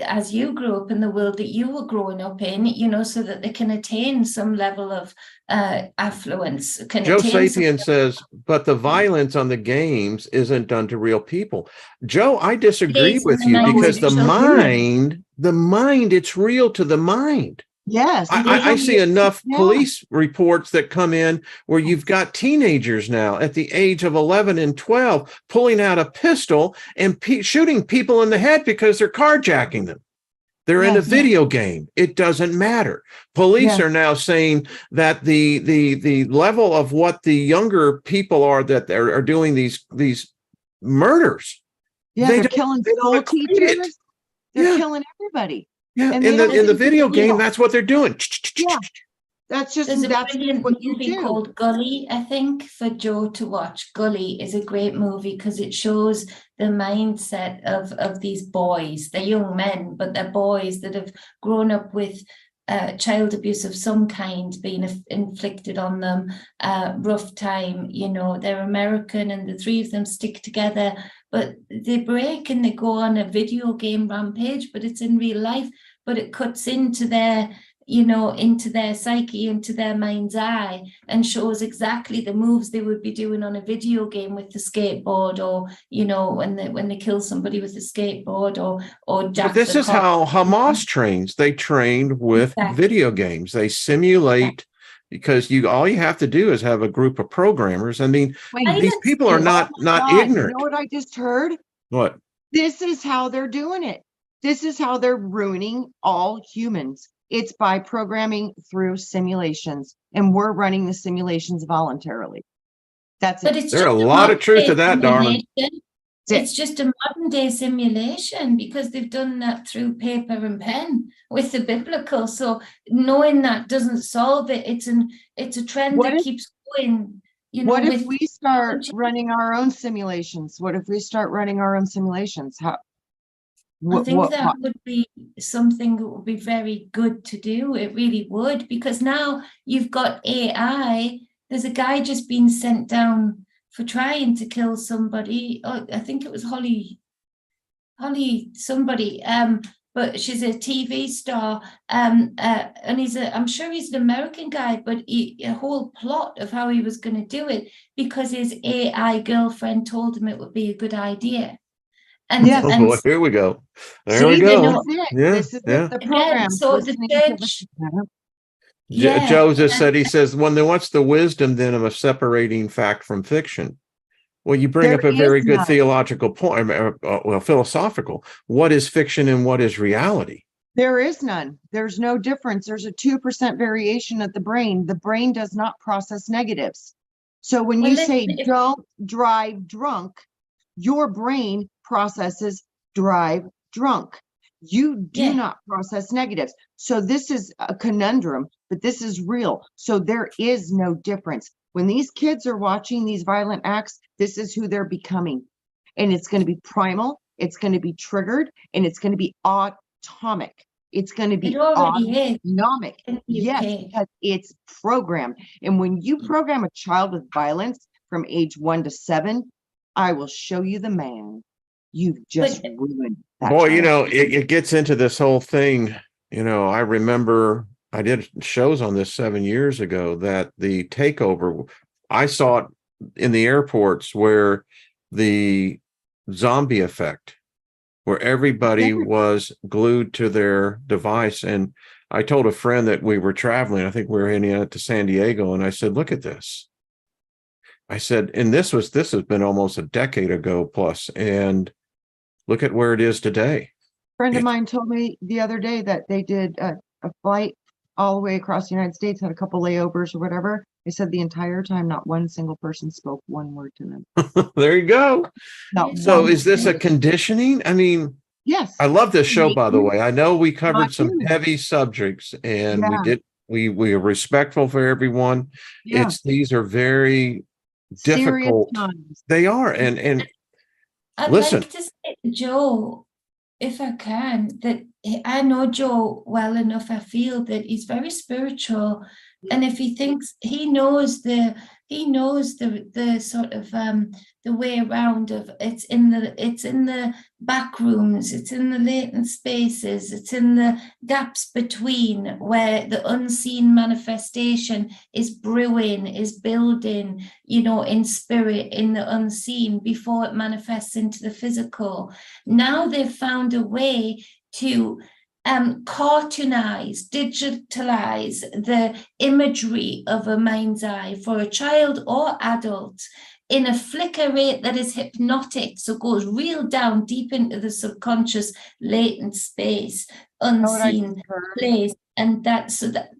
as you grew up in the world that you were growing up in, so that they can attain some level of affluence. Joe Sapien says, but the violence on the games isn't done to real people. Joe, I disagree with you because the mind, it's real to the mind. Yes. I see enough police reports that come in where you've got teenagers now at the age of 11 and 12 pulling out a pistol and shooting people in the head because they're carjacking them. They're in a video game. It doesn't matter. Police are now saying that the level of what the younger people are that are doing these murders. Yeah, they're killing school teachers. They're killing everybody. Yeah, in the video game, that's what they're doing. Yeah, that's what you do. Called Gully, I think, for Joe to watch. Gully is a great movie because it shows the mindset of these boys. They're young men, but they're boys that have grown up with child abuse of some kind being inflicted on them, rough time. They're American and the 3 of them stick together, but they break and they go on a video game rampage, but it's in real life, but it cuts into their, into their psyche, into their mind's eye, and shows exactly the moves they would be doing on a video game with the skateboard, or when they kill somebody with the skateboard, or But this is how Hamas trains. They train with video games. They simulate, because all you have to do is have a group of programmers. I mean, these people are not ignorant. You know what I just heard? What? This is how they're doing it. This is how they're ruining all humans. It's by programming through simulations, and we're running the simulations voluntarily. That's it. But there's a lot of truth to that, darling. It's just a modern day simulation, because they've done that through paper and pen with the biblical. So knowing that doesn't solve it. It's a trend that keeps going. What if we start running our own simulations? What if we start running our own simulations? I think that would be something that would be very good to do. It really would, because now you've got AI. There's a guy just being sent down for trying to kill somebody. Oh, I think it was Holly somebody. But she's a TV star. And I'm sure he's an American guy, but a whole plot of how he was going to do it, because his AI girlfriend told him it would be a good idea. And here we go. There we go. This is the program. So the church. Joe just said, he says, what's the wisdom then of separating fact from fiction? Well, you bring up a very good theological point, philosophical. What is fiction and what is reality? There is none. There's no difference. There's a 2% variation at the brain. The brain does not process negatives. So when you say don't drive drunk, your brain processes drive drunk. You do not process negatives. So this is a conundrum, but this is real. So there is no difference. When these kids are watching these violent acts, this is who they're becoming. And it's going to be primal, it's going to be triggered, and it's going to be atomic. It's going to be autonomic. Yes, because it's programmed. And when you program a child with violence from age 1 to 7, I will show you the man. You've just ruined that. Boy, it gets into this whole thing. I remember I did shows on this 7 years ago, that the takeover, I saw it in the airports, where the zombie effect, where everybody was glued to their device. And I told a friend that we were traveling, I think we were heading out to San Diego, and I said, look at this. I said, and this has been almost a decade ago plus, and look at where it is today. A friend of mine told me the other day that they did a flight all the way across the United States, had a couple layovers or whatever. They said the entire time, not one single person spoke one word to them. There you go. So is this a conditioning? I mean, yes. I love this show, by the way. I know we covered some heavy subjects, and we are respectful for everyone. These are very difficult. They are. And I'd listen, like to say to Joe, if I can, that I know Joe well enough. I feel that he's very spiritual, and if he thinks he knows the sort of the way around of it's in the back rooms, it's in the latent spaces, it's in the gaps between, where the unseen manifestation is brewing, is building, in spirit, in the unseen, before it manifests into the physical. Now they've found a way to cartoonize, digitalize the imagery of a mind's eye for a child or adult in a flicker rate that is hypnotic, so goes real down deep into the subconscious, latent space, unseen place. And that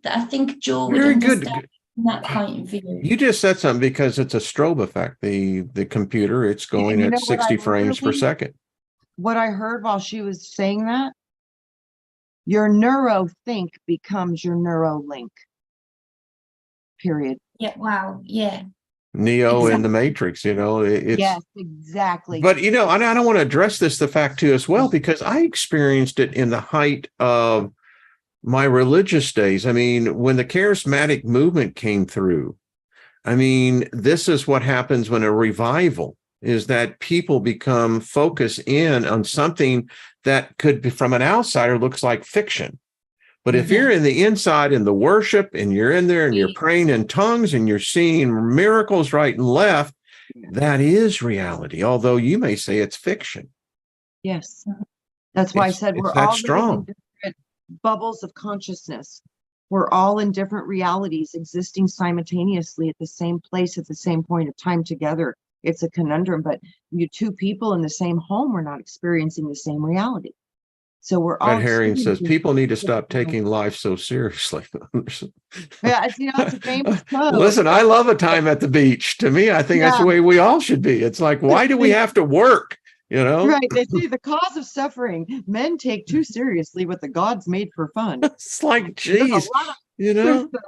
I think Joe would understand that point of view. You just said something, because it's a strobe effect. The computer, it's going at 60 frames per second. What I heard while she was saying that, your neurothink becomes your neurolink. Period. Yeah. Wow. Yeah. Neo in the Matrix, it's, yes, exactly. But and I don't want to address the fact too as well, because I experienced it in the height of my religious days. I mean, when the Charismatic Movement came through, I mean, this is what happens when a revival is that people become focused in on something that could be, from an outsider, looks like fiction. But if you're in the inside in the worship and you're in there and you're praying in tongues and you're seeing miracles right and left, that is reality, although you may say it's fiction. Yes. That's why I said we're that all strong. living in different bubbles of consciousness. We're all in different realities existing simultaneously at the same place at the same point of time together. It's a conundrum, but you two people in the same home, we're not experiencing the same reality. So we're all. Red Herring says experiencing people need to stop different taking life so seriously. Yeah, it's a famous quote. Listen, I love a time at the beach. To me, I think that's the way we all should be. It's like, why do we have to work? You know, Right. They say the cause of suffering, men take too seriously what the gods made for fun. it's like, There's a geez, lot of you truth know. to that.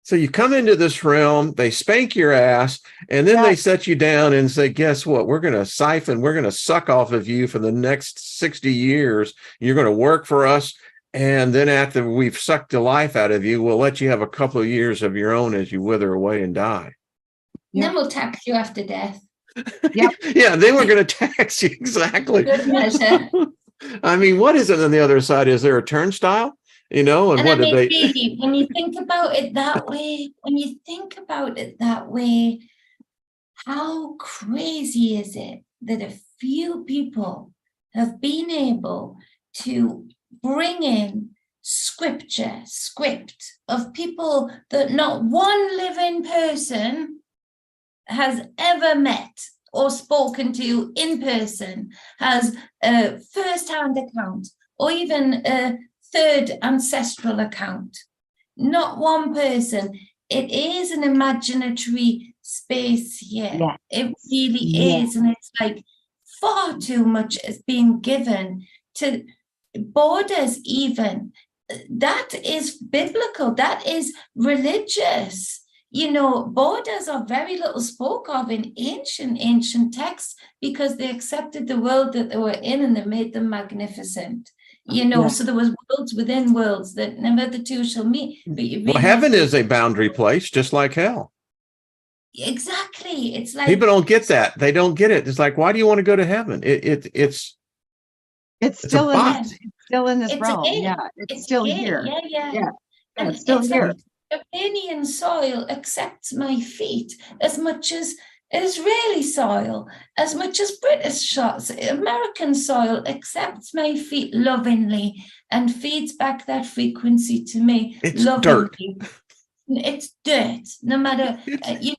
So you come into this realm, they spank your ass, and then they set you down and say, guess what? We're going to siphon, we're going to suck off of you for the next 60 years. You're going to work for us. And then after we've sucked the life out of you, we'll let you have a couple of years of your own as you wither away and die. And then we'll tax you after death. Yep. Yeah, they were going to tax you. Exactly. Good measure. I mean, what is it on the other side? Is there a turnstile? You know, and what I did mean, they? really, when you think about it that way, how crazy is it that a few people have been able to bring in script of people that not one living person has ever met or spoken to in person, has a first-hand account or even a third ancestral account. Not one person. It is an imaginatory space here. Yeah. It really is. And it's like far too much is being given to borders even. That is biblical. That is religious. You know, borders are very little spoke of in ancient texts because they accepted the world that they were in and they made them magnificent. You know, so there was worlds within worlds that never the two shall meet. But you really heaven is a boundary place, just like hell. Exactly. It's like people don't get that. They don't get it. It's like, why do you want to go to heaven? It's still in this realm. It's still here. Yeah. And it's still here. Like Iranian soil accepts my feet as much as Israeli soil, as much as British shots. American soil accepts my feet lovingly and feeds back that frequency to me. It's lovingly. Dirt. It's dirt, no matter,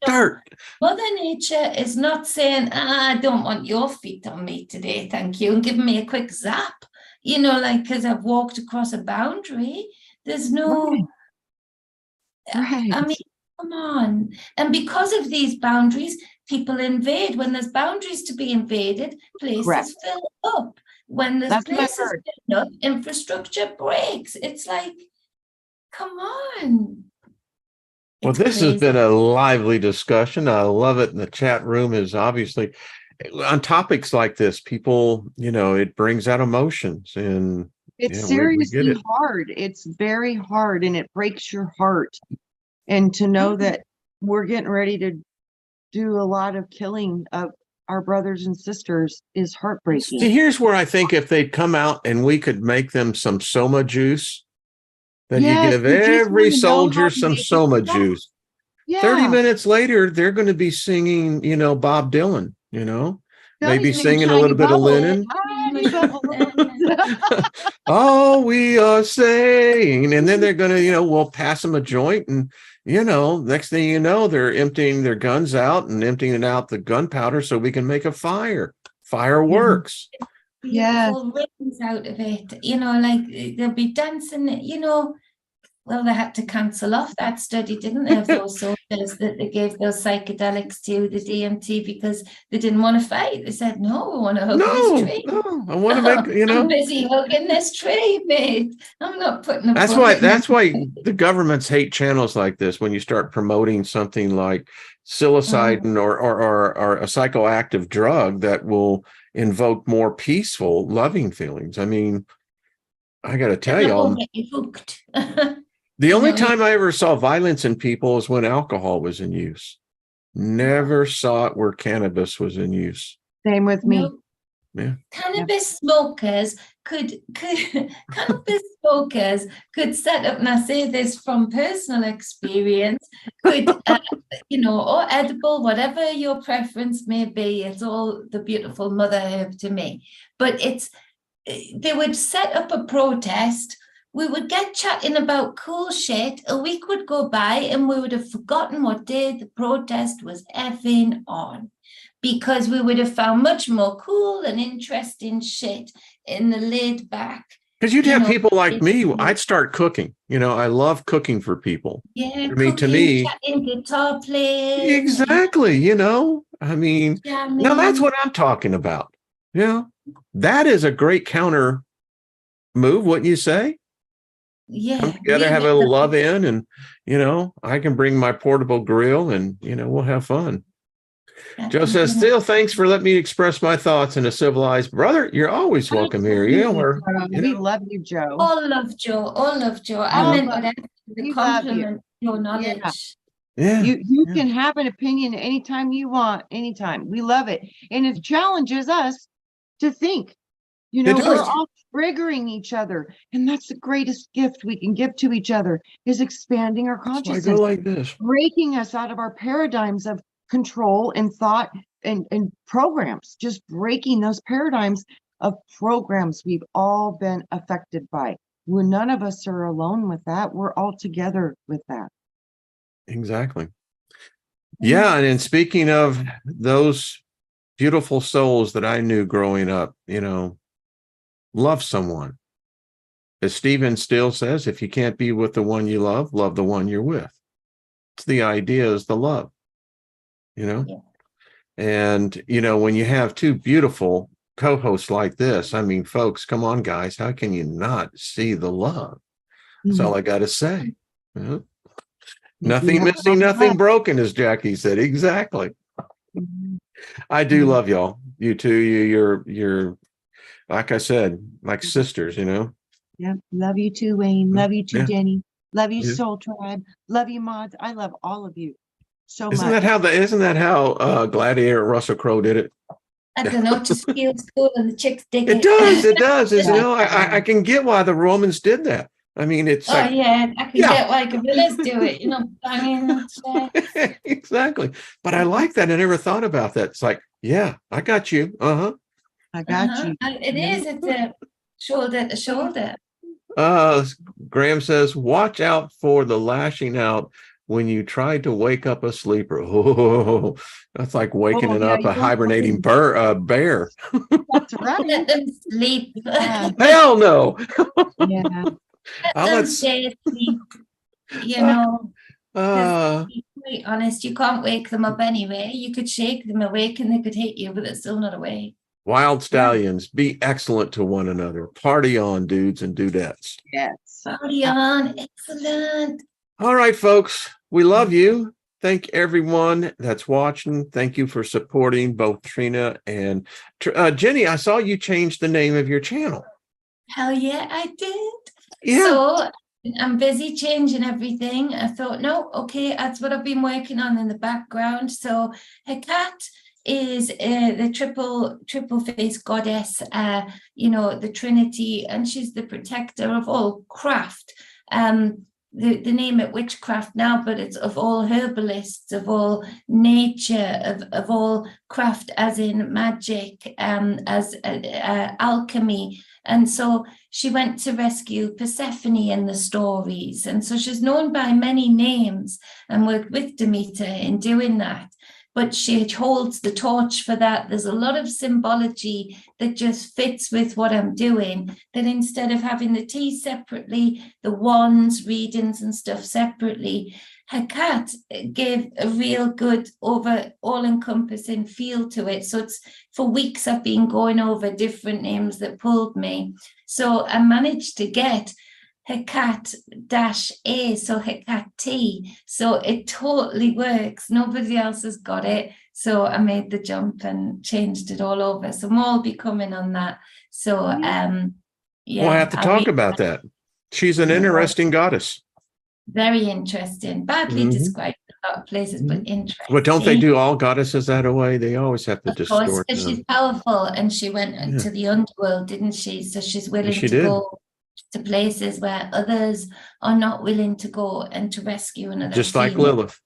dirt. Mother Nature is not saying, I don't want your feet on me today, thank you, and giving me a quick zap, you know, like, because I've walked across a boundary. There's no, right. I mean, come on. And because of these boundaries, people invade. When there's boundaries to be invaded, places fill up. When there's places filled up, infrastructure breaks. It's like, come on. Well, this has been a lively discussion. I love it. And the chat room is obviously on topics like this. People, you know, it brings out emotions and it's seriously hard. It's very hard and it breaks your heart. And to know that we're getting ready to do a lot of killing of our brothers and sisters is heartbreaking. See, here's where I think if they'd come out and we could make them some Soma Juice. Then you give every soldier some Soma Juice. 30 minutes later, they're going to be singing, you know, Bob Dylan, you know, maybe singing a little bit of Lennon. Oh, we are saying, and then they're going to, you know, we'll pass them a joint and, you know, next thing you know, they're emptying their guns out and emptying out the gunpowder so we can make a fire. Fireworks. Beautiful rings out of it, you know, like they'll be dancing, you know. Well, they had to cancel off that study, didn't they, of those soldiers that they gave those psychedelics to, the DMT, because they didn't want to fight. They said, no, we want to hug this tree. No, I want to make, you know. I'm busy hugging this tree, mate. I'm not putting a That's why the governments hate channels like this when you start promoting something like psilocybin or a psychoactive drug that will invoke more peaceful, loving feelings. I mean, I got to tell y'all, the only time I ever saw violence in people is when alcohol was in use. Never saw it where cannabis was in use. Same with me. No. Yeah. Cannabis smokers could cannabis smokers could set up, and I say this from personal experience, could or edible, whatever your preference may be, it's all the beautiful mother herb to me. But they would set up a protest, we would get chatting about cool shit, a week would go by and we would have forgotten what day the protest was effing on. Because we would have found much more cool and interesting shit in the laid back. Because you'd have people like me. I'd start cooking. I love cooking for people. Yeah, I mean, to me, chatting, guitar playing. Exactly. I mean, now that's what I'm talking about. That is a great counter move, wouldn't you say? Yeah. Come together, have a love in, and I can bring my portable grill, and we'll have fun. Joe says, still, thanks for letting me express my thoughts in a civilized brother. You're always welcome here. We love you, Joe. All love Joe. I meant whatever the compliment, your knowledge. Yeah. You can have an opinion anytime you want, anytime. We love it. And it challenges us to think. We're all triggering each other. And that's the greatest gift we can give to each other, is expanding our consciousness. So I go like this. Breaking us out of our paradigms of control and thought and programs, just breaking those paradigms of programs we've all been affected by. None of us are alone with that. We're all together with that. Exactly. Yeah. And speaking of those beautiful souls that I knew growing up, love someone. As Stephen Steele says, if you can't be with the one you love the one you're with. It's the idea is the love. And when you have two beautiful co-hosts like this, I mean, folks, come on, guys, how can you not see the love? That's all I got to say. Nothing missing, nothing broken, as Jackie said. Exactly. I do love y'all. You too. You're like I said, like sisters. Yeah, love you too, Wayne. Love you too, Jenny. Love you, Soul Tribe. Love you, mods. I love all of you. So isn't much. Isn't that how Gladiator Russell Crowe did it? I don't know, it just feels cool and the chicks dig it. It does. I can get why the Romans did that. I mean, it's I can get why gorillas do it, I mean, exactly. But I like that. I never thought about that. It's like, yeah, I got you. I got you. It's a shoulder to shoulder. Graham says, watch out for the lashing out when you try to wake up a sleeper. Oh, that's like waking up a hibernating bear. That's right. Let them sleep. Hell no. Yeah. Let them stay asleep. To be quite honest, you can't wake them up anyway. You could shake them awake and they could hit you, but they're still not awake. Wild stallions, be excellent to one another. Party on, dudes and dudettes. Yes. Party on. Excellent. All right, folks. We love you. Thank everyone that's watching. Thank you for supporting both Trina and Jenny. I saw you change the name of your channel. Hell yeah, I did. Yeah. So I'm busy changing everything. I thought, no, okay, that's what I've been working on in the background. So Hecate is the triple face goddess, the Trinity, and she's the protector of all craft. The name it witchcraft now, but it's of all herbalists, of all nature, of all craft, as in magic, as alchemy. And so she went to rescue Persephone in the stories. And so she's known by many names and worked with Demeter in doing that. But she holds the torch for that. There's a lot of symbology that just fits with what I'm doing, that instead of having the tea separately, the wands, readings and stuff separately, Hecate gave a real good all-encompassing feel to it. So it's for weeks I've been going over different names that pulled me. So I managed to get Hecate-A, so Hecate. So it totally works. Nobody else has got it. So I made the jump and changed it all over. So more will be coming on that. So we'll have to talk about that. She's an interesting goddess. Very interesting. Badly described lot of places, but interesting. But don't they do all goddesses that way? They always have to Of course, distort because them. she's powerful and she went into the underworld, didn't she? So she's willing she to did. go to places where others are not willing to go and to rescue another Just like female. Lilith,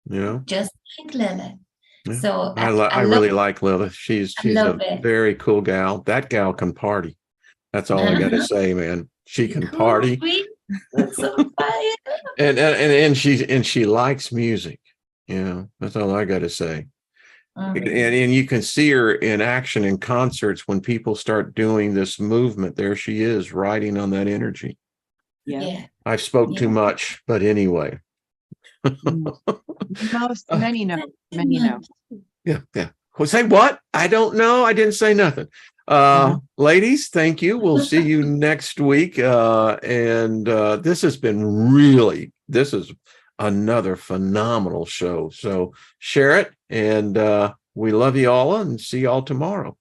you know. Just like Lilith. Yeah. So I really like Lilith. She's love a it. very cool gal. That gal can party. That's all I got to say, man. She can party, That's so fire. and she likes music. You know, that's all I got to say. And you can see her in action in concerts when people start doing this movement. There she is, riding on that energy. Yeah. I spoke too much, but anyway. Many know. Yeah. Well, say what? I don't know. I didn't say nothing. Ladies, thank you. We'll see you next week. And this has been this is another phenomenal show. So share it, and we love you all, and see y'all tomorrow.